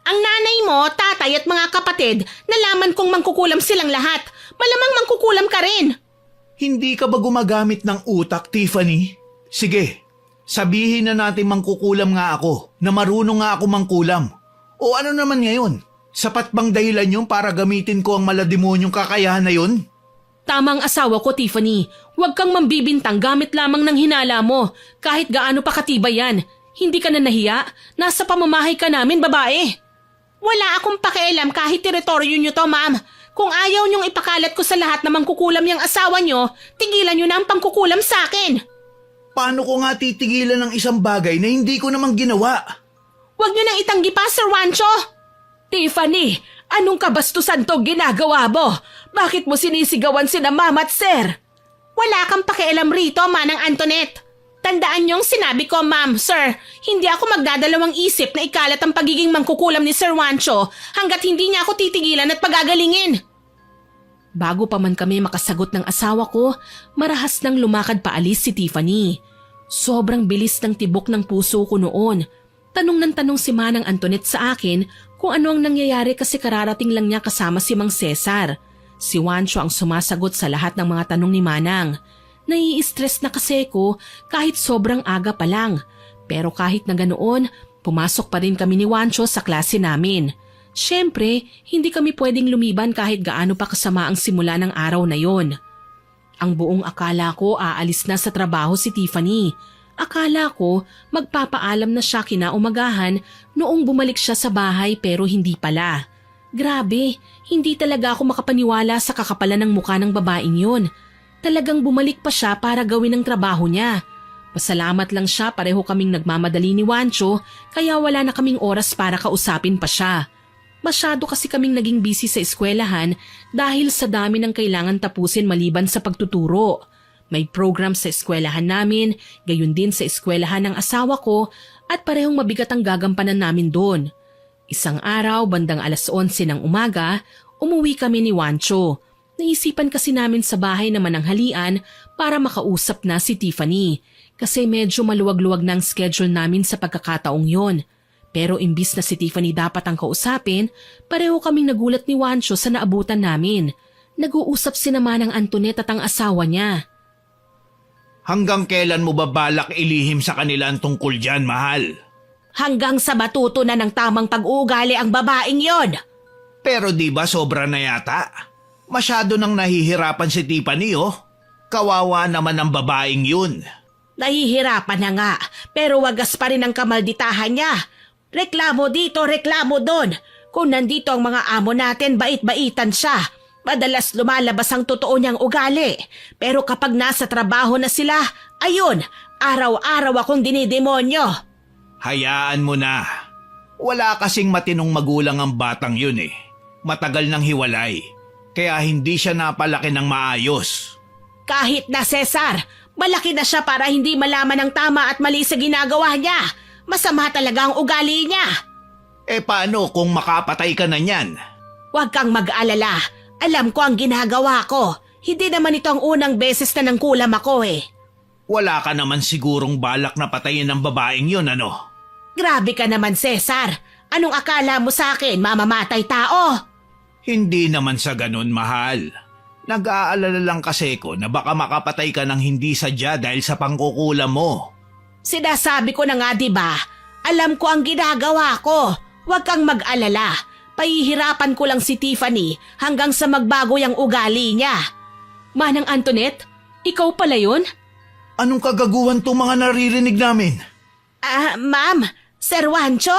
Ang nanay mo, tatay at mga kapatid, nalaman kong mangkukulam silang lahat. Malamang mangkukulam ka rin. Hindi ka ba gumagamit ng utak, Tiffany? Sige, sabihin na natin mangkukulam nga ako, na marunong nga ako mangkulam. O ano naman ngayon? Sapat bang dahilan yun para gamitin ko ang malademonyong kakayahan na yun? Tamang asawa ko, Tiffany. Huwag kang mambibintang gamit lamang ng hinala mo. Kahit gaano pa katibay yan. Hindi ka na nahiya? Nasa pamamahay ka namin, babae. Wala akong pakialam kahit teritoryo nyo to, ma'am. Kung ayaw nyong ipakalat ko sa lahat na mangkukulam yung asawa nyo, tigilan nyo na ang pangkukulam sa akin. Paano ko nga titigilan ng isang bagay na hindi ko namang ginawa? Huwag nyo nang itanggi pa, Sir Juancho. Tiffany, anong kabastusan to ginagawa mo? Bakit mo sinisigawan sina Mama at Sir? Wala kang pakialam rito, Manang Antoinette. Tandaan niyong sinabi ko, ma'am, sir, hindi ako magdadalawang isip na ikalat ang pagiging mangkukulam ni Sir Juancho hanggat hindi niya ako titigilan at pagagalingin. Bago pa man kami makasagot ng asawa ko, marahas nang lumakad paalis si Tiffany. Sobrang bilis ng tibok ng puso ko noon. Tanong ng tanong si Manang Antoinette sa akin kung ano ang nangyayari kasi kararating lang niya kasama si Mang Cesar. Si Juancho ang sumasagot sa lahat ng mga tanong ni Manang. Nai-stress na kasi ko kahit sobrang aga pa lang. Pero kahit na ganoon, pumasok pa rin kami ni Juancho sa klase namin. Siyempre, hindi kami pwedeng lumiban kahit gaano pa kasama ang simula ng araw na yon. Ang buong akala ko aalis na sa trabaho si Tiffany. Akala ko magpapaalam na siya kinaumagahan noong bumalik siya sa bahay pero hindi pala. Grabe, hindi talaga ako makapaniwala sa kakapalan ng mukha ng babaeng yun. Talagang bumalik pa siya para gawin ang trabaho niya. Pasalamat lang siya pareho kaming nagmamadali ni Juancho kaya wala na kaming oras para kausapin pa siya. Masyado kasi kaming naging busy sa eskwelahan dahil sa dami ng kailangan tapusin maliban sa pagtuturo. May program sa eskwelahan namin, gayon din sa eskwelahan ng asawa ko at parehong mabigat ang gagampanan namin doon. Isang araw, bandang 11:00 ng umaga, umuwi kami ni Juancho. Naisipan kasi namin sa bahay na mananghalian para makausap na si Tiffany kasi medyo maluwag-luwag na ang schedule namin sa pagkakataong yon. Pero imbis na si Tiffany dapat ang kausapin, pareho kaming nagulat ni Juancho sa naabutan namin. Nag-uusap si naman ng Antoinette at ang asawa niya. Hanggang kailan mo ba balak ilihim sa kanila ang tungkol dyan, mahal? Hanggang sa matuto na ng tamang pag-uugali ang babaeng yon. Pero di ba sobra na yata? Masyado nang nahihirapan si Tiffany, Kawawa naman ang babaeng yun. Nahihirapan na nga, pero wagas pa rin ang kamalditahan niya. Reklamo dito, reklamo doon. Kung nandito ang mga amo natin, bait-baitan siya. Madalas lumalabas ang totoo niyang ugali. Pero kapag nasa trabaho na sila, ayun, araw-araw akong dinidemonyo. Hayaan mo na. Wala kasing matinong magulang ang batang yun eh. Matagal nang hiwalay. Kaya hindi siya napalaki ng maayos. Kahit na Cesar, malaki na siya para hindi malaman ang tama at mali sa ginagawa niya. Masama talaga ang ugali niya. Paano kung makapatay ka na niyan? Huwag kang mag-alala. Alam ko ang ginagawa ko. Hindi naman ito ang unang beses na nangkulam ako eh. Wala ka naman sigurong balak na patayin ng babaeng yun, ano? Grabe ka naman, Cesar. Anong akala mo sa akin, mamamatay tao? Hindi naman sa ganun, mahal. Nag-aalala lang kasi ko na baka makapatay ka ng hindi sadya dahil sa pangkukulam mo. Sinasabi ko na nga, diba? Alam ko ang ginagawa ko. Huwag kang mag-alala. Pahihirapan ko lang si Tiffany hanggang sa magbago yung ugali niya. Manang Antoinette, ikaw pala yun? Anong kagaguhan tong mga naririnig namin? Ma'am, Sir Juancho?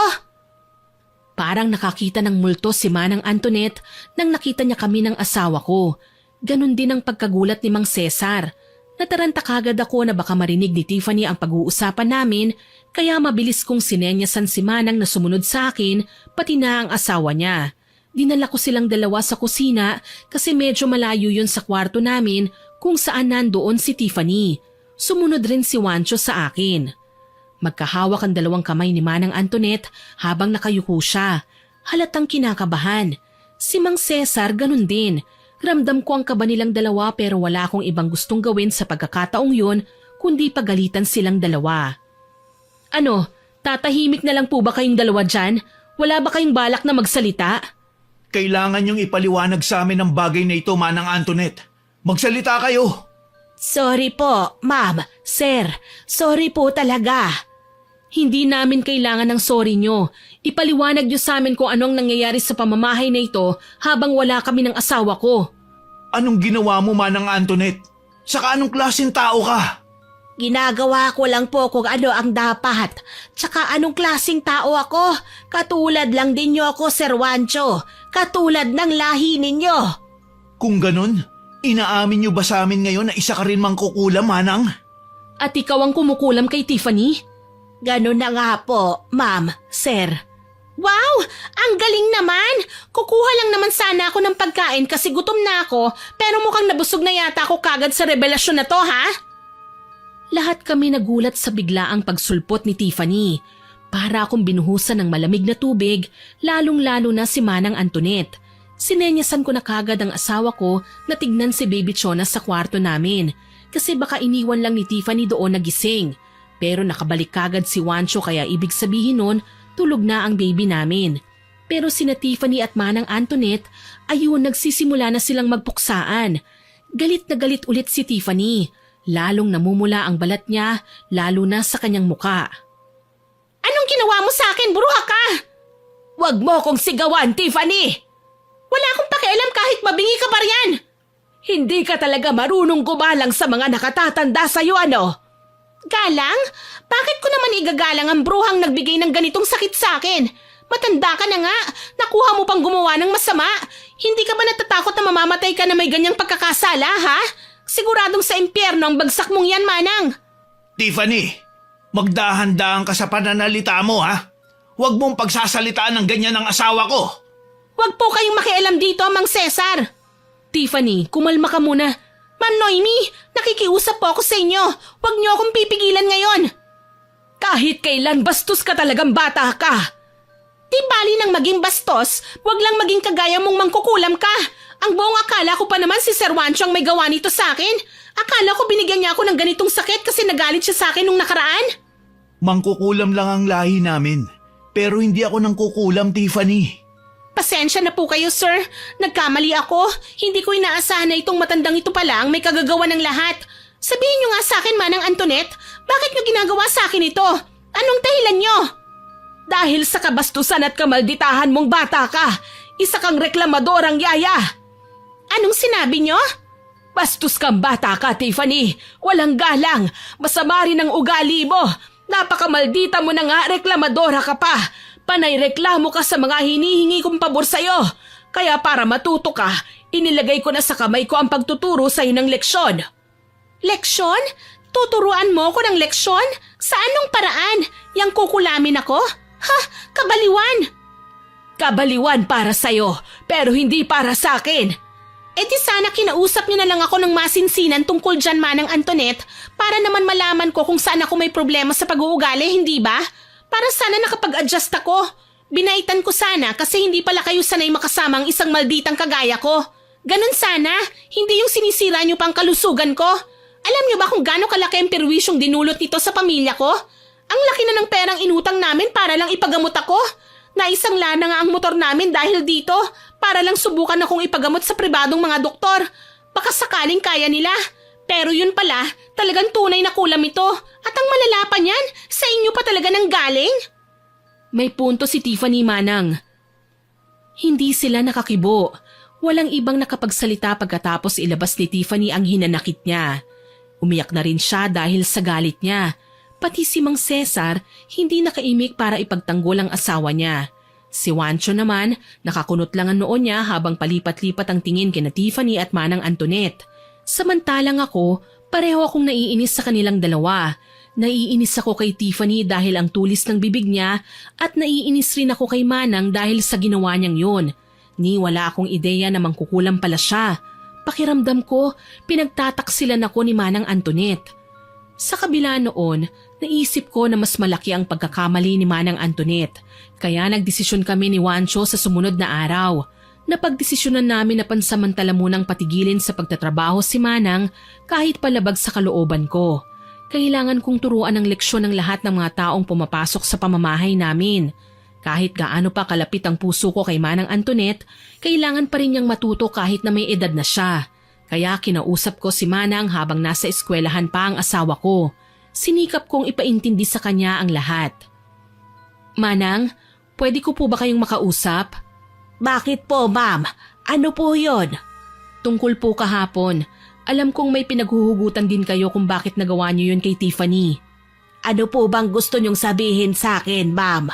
Parang nakakita ng multo si Manang Antoinette nang nakita niya kami ng asawa ko. Ganon din ang pagkagulat ni Mang Cesar. Nataranta kagad ako na baka marinig ni Tiffany ang pag-uusapan namin, kaya mabilis kong sinenyasan si Manang na sumunod sa akin, pati na ang asawa niya. Dinala ko silang dalawa sa kusina kasi medyo malayo yun sa kwarto namin kung saan nandoon si Tiffany. Sumunod rin si Juancho sa akin. Magkahawak ang dalawang kamay ni Manang Antoinette habang nakayuko siya. Halatang kinakabahan. Si Mang Cesar ganun din. Ramdam ko ang kaba nilang dalawa pero wala akong ibang gustong gawin sa pagkakataong yun kundi pagalitan silang dalawa. Ano, tatahimik na lang po ba kayong dalawa dyan? Wala ba kayong balak na magsalita? Kailangan niyong ipaliwanag sa amin ang bagay na ito, Manang Antoinette. Magsalita kayo! Sorry po, ma'am, sir. Sorry po talaga. Hindi namin kailangan ng sorry nyo. Ipaliwanag nyo sa amin kung anong nangyayari sa pamamahay na ito habang wala kami ng asawa ko. Anong ginawa mo, Manang Antoinette? Saka anong klaseng tao ka? Ginagawa ko lang po kung ano ang dapat. Tsaka anong klaseng tao ako? Katulad lang din nyo ako, Sir Juancho. Katulad ng lahi ninyo. Kung ganun, inaamin niyo ba sa amin ngayon na isa ka rin mangkukulam, Manang? At ikaw ang kumukulam kay Tiffany? Ganun na nga po, ma'am, sir. Wow! Ang galing naman! Kukuha lang naman sana ako ng pagkain kasi gutom na ako pero mukhang nabusog na yata ako kagad sa revelasyon na to, ha? Lahat kami nagulat sa biglaang pagsulpot ni Tiffany. Para akong binuhusan ng malamig na tubig, lalong-lalo na si Manang Antoinette. Sinenyasan ko na kagad ang asawa ko na tignan si Baby Chona sa kwarto namin kasi baka iniwan lang ni Tiffany doon nagising. Pero nakabalik kagad si Juancho kaya ibig sabihin nun, tulog na ang baby namin. Pero sina Tiffany at Manang Antoinette, ayun nagsisimula na silang magpuksaan. Galit na galit ulit si Tiffany. Lalong namumula ang balat niya, lalo na sa kanyang muka. Anong ginawa mo sa akin, bruha ka? Huwag mo kong sigawan, Tiffany! Wala akong pakialam kahit mabingi ka pa riyan! Hindi ka talaga marunong gumalang sa mga nakatatanda sa'yo, ano? Galang? Bakit ko naman igagalang ang bruhang nagbigay ng ganitong sakit sa akin? Matanda ka na nga, nakuha mo pang gumawa ng masama. Hindi ka ba natatakot na mamamatay ka na may ganyang pagkakasala, ha? Siguradong sa impyerno ang bagsak mong yan, Manang. Tiffany, magdahan-dahan ka sa pananalita mo, ha? Huwag mong pagsasalitaan ng ganyan ng asawa ko. Huwag po kayong makialam dito, Mang Cesar. Tiffany, kumalma ka muna. Ma'am Noemi, nakikiusap po ako sa inyo. Huwag niyo akong pipigilan ngayon. Kahit kailan bastos ka talagang bata ka. Di bali nang maging bastos, huwag lang maging kagaya mong mangkukulam ka. Ang buong akala ko pa naman si Sir Juancho ang may gawa nito sa akin. Akala ko binigyan niya ako ng ganitong sakit kasi nagalit siya sa akin nung nakaraan. Mangkukulam lang ang lahi namin. Pero hindi ako nangkukulam, Tiffany. Pasensya na po kayo, sir. Nagkamali ako. Hindi ko inaasahan na itong matandang ito pala ang may kagagawa ng lahat. Sabihin niyo nga sa akin, Manang Antoinette, bakit niyo ginagawa sa akin ito? Anong dahilan niyo? Dahil sa kabastusan at kamalditahan mong bata ka, isa kang reklamadorang yaya. Anong sinabi niyo? Bastos kang bata ka, Tiffany. Walang galang. Masama rin ang ugali mo. Napakamaldita mo na nga, reklamadora ka pa. Panay reklamo ka sa mga hinihingi kong pabor sa'yo. Kaya para matuto ka, Inilagay ko na sa kamay ko ang pagtuturo sa'yo ng leksyon. Leksyon? Tuturuan mo ko ng leksyon? Sa anong paraan? Yang kukulamin ako? Ha? Kabaliwan! Kabaliwan para sa'yo, pero hindi para sa akin. E di sana kinausap niyo na lang ako ng masinsinan tungkol dyan, Manang Antoinette, para naman malaman ko kung saan ako may problema sa pag-uugali, hindi ba? Para sana nakapag-adjust ako. Binaitan ko sana kasi hindi pala kayo sanay makasama ang isang malditang kagaya ko. Ganun sana, hindi yung sinisira niyo pang kalusugan ko. Alam niyo ba kung gaano kalaki ang perwisyong dinulot nito sa pamilya ko? Ang laki na ng perang inutang namin para lang ipagamot ako. Naisangla na nga ang motor namin dahil dito para lang subukan akong ipagamot sa pribadong mga doktor. Baka sakaling kaya nila. Pero yun pala, talagang tunay na kulam ito. At ang malala pa niyan, sa inyo pa talaga nang galing? May punto si Tiffany, Manang. Hindi sila nakakibo. Walang ibang nakapagsalita pagkatapos ilabas ni Tiffany ang hinanakit niya. Umiyak na rin siya dahil sa galit niya. Pati si Mang Cesar hindi nakaimik para ipagtanggol ang asawa niya. Si Juancho naman nakakunot lang ang noon niya habang palipat-lipat ang tingin kina Tiffany at Manang Antoinette. Samantalang ako, pareho akong naiinis sa kanilang dalawa. Naiinis ako kay Tiffany dahil ang tulis ng bibig niya at naiinis rin ako kay Manang dahil sa ginawa niyang yun. Ni wala akong ideya na mangkukulam pala siya. Pakiramdam ko, pinagtataksilan ako ni Manang Antoinette. Sa kabila noon, naisip ko na mas malaki ang pagkakamali ni Manang Antoinette. Kaya nagdesisyon kami ni Juancho sa sumunod na araw. Napagdesisyonan namin na pansamantala munang patigilin sa pagtatrabaho si Manang kahit palabag sa kalooban ko. Kailangan kong turuan ng leksyon ng lahat ng mga taong pumapasok sa pamamahay namin. Kahit gaano pa kalapit ang puso ko kay Manang Antoinette, kailangan pa rin niyang matuto kahit na may edad na siya. Kaya kinausap ko si Manang habang nasa eskwelahan pa ang asawa ko. Sinikap kong ipaintindi sa kanya ang lahat. Manang, pwede ko po ba kayong makausap? Bakit po, ma'am? Ano po yon? Tungkol po kahapon. Alam kong may pinaghuhugutan din kayo kung bakit nagawa niyo yun kay Tiffany. Ano po bang gusto niyong sabihin sa akin, ma'am?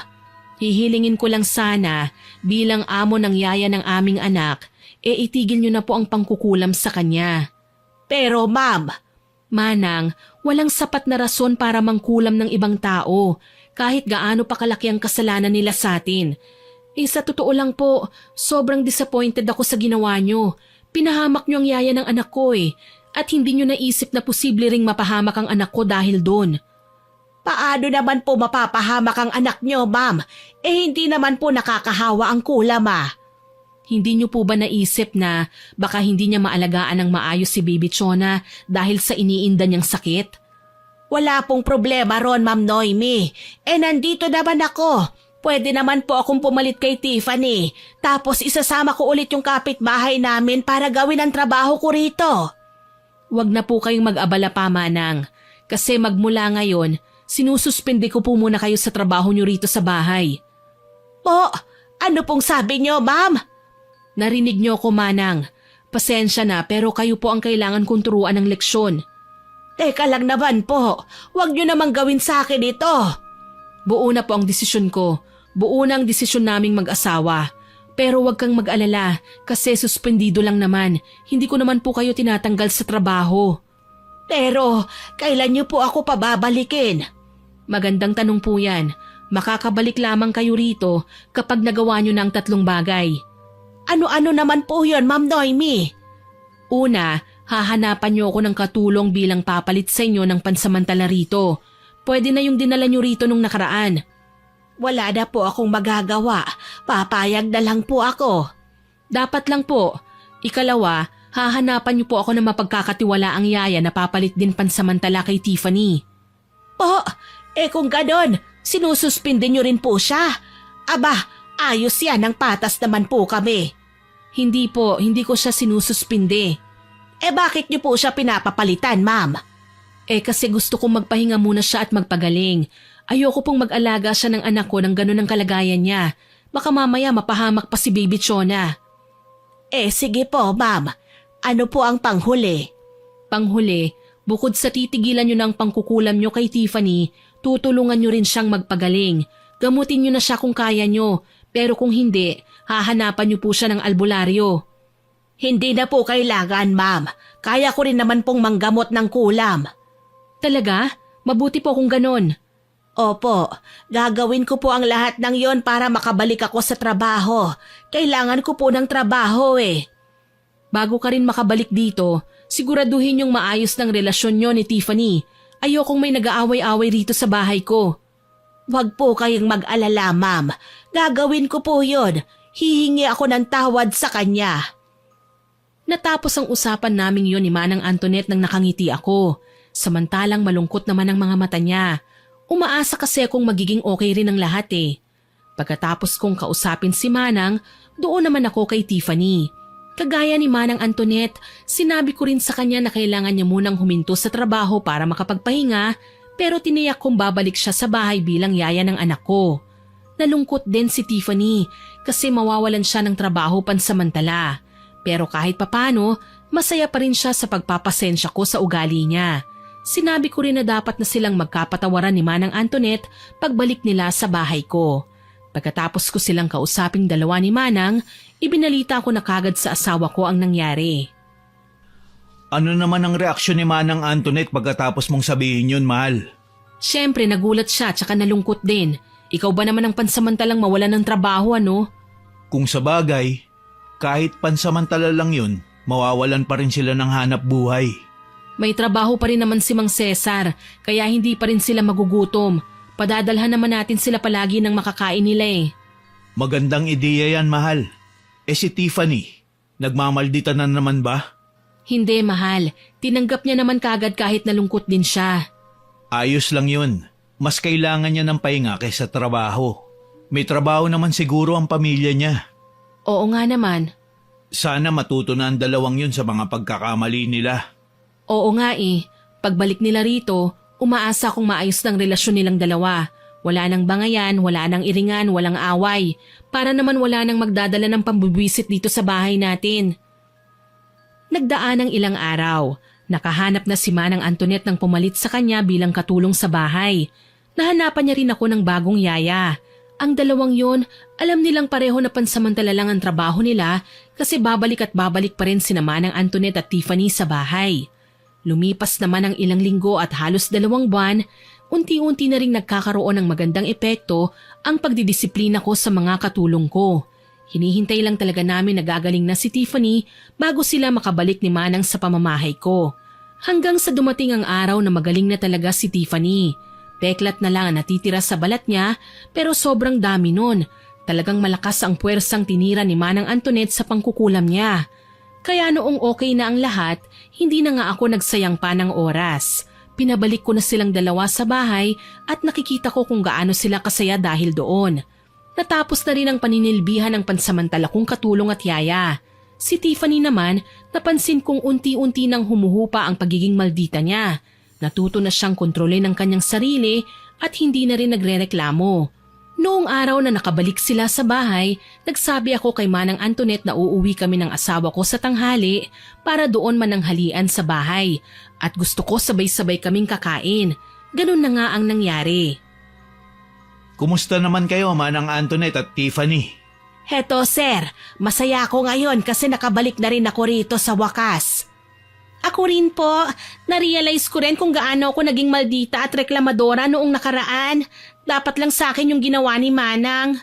Hihilingin ko lang sana bilang amo ng yaya ng aming anak, itigil niyo na po ang pangkukulam sa kanya. Pero ma'am, Manang, walang sapat na rason para mangkulam ng ibang tao kahit gaano pa kalaki ang kasalanan nila sa atin. Sa totoo lang po, sobrang disappointed ako sa ginawa niyo. Pinahamak niyo ang yaya ng anak ko at hindi niyo naisip na posible ring mapahamak ang anak ko dahil doon. Paano naman po mapapahamak ang anak niyo, ma'am? Hindi naman po nakakahawa ang kulam, ah. Hindi niyo po ba naisip na baka hindi niya maalagaan ng maayos si Baby Chona dahil sa iniinda niyang sakit? Wala pong problema ron, Ma'am Noemi. Nandito naman ako. Pwede naman po akong pumalit kay Tiffany. Tapos isasama ko ulit yung kapitbahay namin para gawin ang trabaho ko rito. Huwag na po kayong mag-abala pa, Manang. Kasi magmula ngayon, sinususpende ko po muna kayo sa trabaho niyo rito sa bahay. Po, ano pong sabi niyo, ma'am? Narinig niyo ako, Manang. Pasensya na pero kayo po ang kailangan kong turuan ng leksyon. Teka lang naman po, huwag niyo namang gawin sa akin ito. Buo na po ang desisyon ko. Buo na ang desisyon naming mag-asawa. Pero huwag kang mag-alala kasi suspendido lang naman. Hindi ko naman po kayo tinatanggal sa trabaho. Pero kailan niyo po ako pababalikin? Magandang tanong po yan. Makakabalik lamang kayo rito kapag nagawa niyo na ang 3 bagay. Ano-ano naman po yun, Ma'am Noemi? Una, hahanapan niyo ako ng katulong bilang papalit sa inyo ng pansamantala rito. Pwede na yung dinala niyo rito nung nakaraan. Wala na po akong magagawa. Papayag na lang po ako. Dapat lang po. Ikalawa, hahanapan niyo po ako ng mapagkakatiwala ang yaya na papalit din pansamantala kay Tiffany. Po, kung ganon, sinususpinde niyo rin po siya. Aba, ayos yan, ang patas naman po kami. Hindi po, hindi ko siya sinususpinde. Bakit niyo po siya pinapapalitan, ma'am? Kasi gusto kong magpahinga muna siya at magpagaling. Ayoko pong mag-alaga siya ng anak ko ng ganun ang kalagayan niya. Baka mamaya mapahamak pa si Baby Chona. Sige po, ma'am. Ano po ang panghuli? Panghuli, bukod sa titigilan niyo ng pangkukulam niyo kay Tiffany, tutulungan niyo rin siyang magpagaling. Gamutin niyo na siya kung kaya niyo, pero kung hindi, hahanapan niyo po siya ng albularyo. Hindi na po kailangan, ma'am. Kaya ko rin naman pong manggamot ng kulam. Talaga? Mabuti po kung ganon. Opo, gagawin ko po ang lahat ng yon para makabalik ako sa trabaho. Kailangan ko po ng trabaho eh. Bago ka rin makabalik dito, siguraduhin yung maayos ng relasyon nyo ni Tiffany. Ayokong may nag-aaway-away rito sa bahay ko. Huwag po kayong mag-alala, ma'am. Gagawin ko po yon. Hihingi ako ng tawad sa kanya. Natapos ang usapan naming yon ni Manang Antoinette nang nakangiti ako. Samantalang malungkot naman ang mga mata niya. Umaasa kasi akong magiging okay rin ang lahat eh. Pagkatapos kong kausapin si Manang, doon naman ako kay Tiffany. Kagaya ni Manang Antoinette, sinabi ko rin sa kanya na kailangan niya munang huminto sa trabaho para makapagpahinga, pero tiniyak kong babalik siya sa bahay bilang yaya ng anak ko. Nalungkot din si Tiffany kasi mawawalan siya ng trabaho pansamantala. Pero kahit papano, masaya pa rin siya sa pagpapasensya ko sa ugali niya. Sinabi ko rin na dapat na silang magkapatawaran ni Manang Antoinette pagbalik nila sa bahay ko. Pagkatapos ko silang kausaping dalawa ni Manang, ibinalita ko na kagad sa asawa ko ang nangyari. Ano naman ang reaksyon ni Manang Antoinette pagkatapos mong sabihin yun, mahal? Siyempre nagulat siya tsaka nalungkot din. Ikaw ba naman ang pansamantalang mawalan ng trabaho ano? Kung sa bagay, kahit pansamantala lang yun, mawawalan pa rin sila ng hanap buhay. May trabaho pa rin naman si Mang Cesar, kaya hindi pa rin sila magugutom. Padadalhan naman natin sila palagi ng makakain nila eh. Magandang ideya yan, mahal. Si Tiffany, nagmamaldita na naman ba? Hindi mahal, tinanggap niya naman kagad kahit nalungkot din siya. Ayos lang yun. Mas kailangan niya ng pahinga kaysa trabaho. May trabaho naman siguro ang pamilya niya. Oo nga naman. Sana matuto na ang dalawang yun sa mga pagkakamali nila. Oo nga eh, pagbalik nila rito, umaasa kong maayos ng relasyon nilang dalawa. Wala nang bangayan, wala nang iringan, walang away. Para naman wala nang magdadala ng pambubwisit dito sa bahay natin. Nagdaan ng ilang araw. Nakahanap na si Manang Antoinette ng pumalit sa kanya bilang katulong sa bahay. Nahanapan niya rin ako ng bagong yaya. Ang dalawang yon, alam nilang pareho na pansamantala lang ang trabaho nila kasi babalik at babalik pa rin sina Manang Antoinette at Tiffany sa bahay. Lumipas naman ang ilang linggo at halos 2 buwan, unti-unti na ring nagkakaroon ng magandang epekto ang pagdidisiplina ko sa mga katulong ko. Hinihintay lang talaga namin na gagaling na si Tiffany bago sila makabalik ni Manang sa pamamahay ko. Hanggang sa dumating ang araw na magaling na talaga si Tiffany. Peklat na lang ang natitira sa balat niya pero sobrang dami nun. Talagang malakas ang puwersang tinira ni Manang Antoinette sa pangkukulam niya. Kaya noong okay na ang lahat, hindi na nga ako nagsayang pa ng oras. Pinabalik ko na silang dalawa sa bahay at nakikita ko kung gaano sila kasaya dahil doon. Natapos na rin ang paninilbihan ng pansamantala kong katulong at yaya. Si Tiffany naman, napansin kong unti-unti nang humuhupa ang pagiging maldita niya. Natuto na siyang kontrolin ang kanyang sarili at hindi na rin nagrereklamo. Noong araw na nakabalik sila sa bahay, nagsabi ako kay Manang Antoinette na uuwi kami ng asawa ko sa tanghali para doon mananghalian sa bahay at gusto ko sabay-sabay kaming kakain. Ganun na nga ang nangyari. Kumusta naman kayo, Manang Antoinette at Tiffany? Heto sir, masaya ako ngayon kasi nakabalik na rin ako rito sa wakas. Ako rin po, na-realize ko rin kung gaano ako naging maldita at reklamadora noong nakaraan. Dapat lang sa akin yung ginawa ni Manang.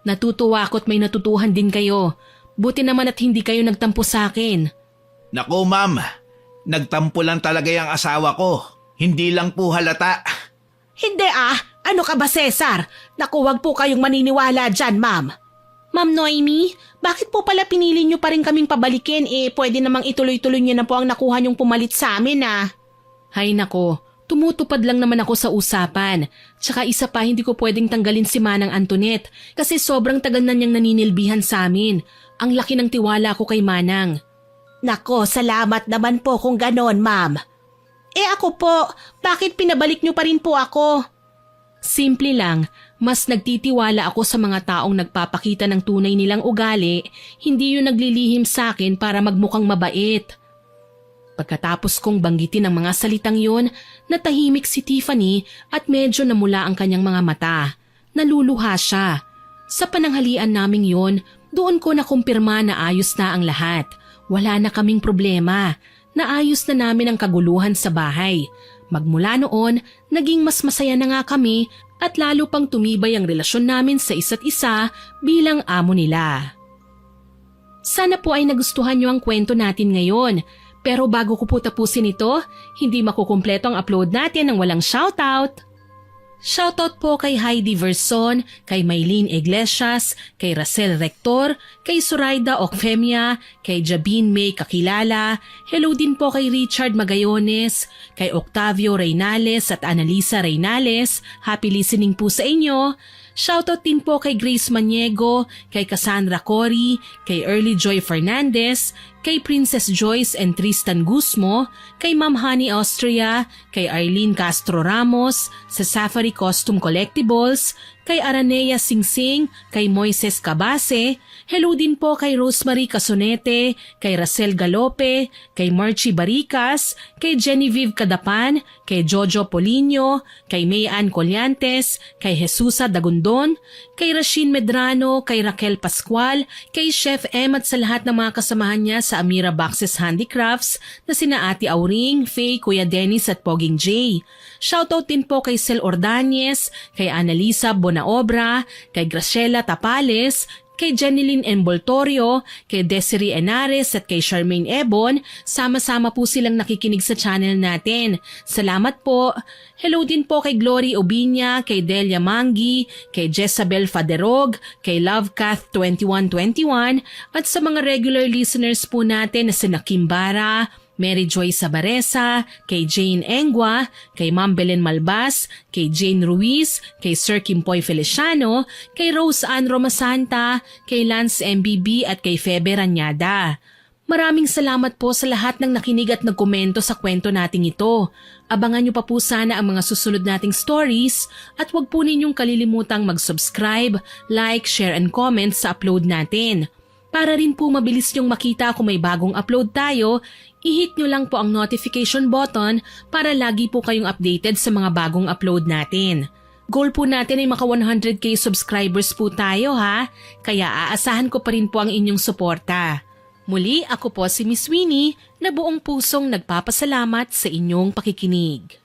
Natutuwa ako at may natutuhan din kayo. Buti naman at hindi kayo nagtampo sa akin. Naku ma'am, nagtampo lang talaga yung asawa ko. Hindi lang po halata. Hindi ano ka ba Cesar? Naku, wag po kayong maniniwala dyan, ma'am. Ma'am Noemi, bakit po pala pinili niyo pa rin kaming pabalikin pwede namang ituloy-tuloy niyo na po ang nakuha niyong pumalit sa amin Hay nako, tumutupad lang naman ako sa usapan. Tsaka isa pa hindi ko pwedeng tanggalin si Manang Antoinette kasi sobrang tagal na niyang naninilbihan sa amin. Ang laki ng tiwala ko kay Manang. Nako, salamat naman po kung ganon, ma'am. Ako po, bakit pinabalik niyo pa rin po ako? Simple lang, mas nagtitiwala ako sa mga taong nagpapakita ng tunay nilang ugali, hindi yung naglilihim sa akin para magmukhang mabait. Pagkatapos kong banggitin ang mga salitang yun, natahimik si Tiffany at medyo namula ang kanyang mga mata. Naluluha siya. Sa pananghalian naming yon, doon ko nakumpirma na ayos na ang lahat. Wala na kaming problema. Naayos na namin ang kaguluhan sa bahay. Magmula noon, naging mas masaya na nga kami at lalo pang tumibay ang relasyon namin sa isa't isa bilang amo nila. Sana po ay nagustuhan niyo ang kwento natin ngayon. Pero bago ko po tapusin ito, hindi makukumpleto ang upload natin ng walang shoutout. Shoutout po kay Heidi Verson, kay Maylene Iglesias, kay Racel Rector, kay Zoraida Ocfemia, kay Jabin May Kakilala, hello din po kay Richard Magayones, kay Octavio Reynales at Analisa Reynales, happy listening po sa inyo. Shoutout din po kay Grace Maniego, kay Cassandra Cory, kay Early Joy Fernandez, kay Princess Joyce and Tristan Guzmo, kay Ma'am Honey Austria, kay Arlene Castro Ramos, sa Safari Costume Collectibles, kay Aranea Singsing, kay Moises Cabase, hello din po kay Rosemary Casonete, kay Racel Galope, kay Marchie Baricas, kay Genevieve Cadapan, kay Jojo Polino, kay Mayan Collantes, kay Jesusa Dagundon, kay Rasheen Medrano, kay Raquel Pascual, kay Chef M at sa lahat ng mga kasamahan niya sa Amira Boxes Handicrafts na sina Ate Auring, Faye, Kuya Dennis at Poging J. Shoutout din po kay Sel Ordanyes, kay Annalisa Bonaobra, kay Graciela Tapales, kay Jeneline Envoltorio, kay Desiree Enares at kay Charmaine Ebon, sama-sama po silang nakikinig sa channel natin. Salamat po. Hello din po kay Glory Obinya, kay Delia Mangi, kay Jezabel Faderog, kay Lovecath2121 at sa mga regular listeners po natin na sina Kimbara, Mary Joy Sabaresa, kay Jane Engwa, kay Ma'am Belen Malbas, kay Jane Ruiz, kay Sir Kimpoy Feliciano, kay Rose Ann Romasanta, kay Lance MBB at kay Febe Ranyada. Maraming salamat po sa lahat ng nakinig at nagkomento sa kwento nating ito. Abangan niyo pa po sana ang mga susunod nating stories at huwag po ninyong kalilimutang mag-subscribe, like, share and comment sa upload natin. Para rin po mabilis niyong makita kung may bagong upload tayo, i-hit nyo lang po ang notification button para lagi po kayong updated sa mga bagong upload natin. Goal po natin ay maka 100k subscribers po tayo ha, kaya aasahan ko pa rin po ang inyong suporta. Muli, ako po si Miss Winnie na buong pusong nagpapasalamat sa inyong pakikinig.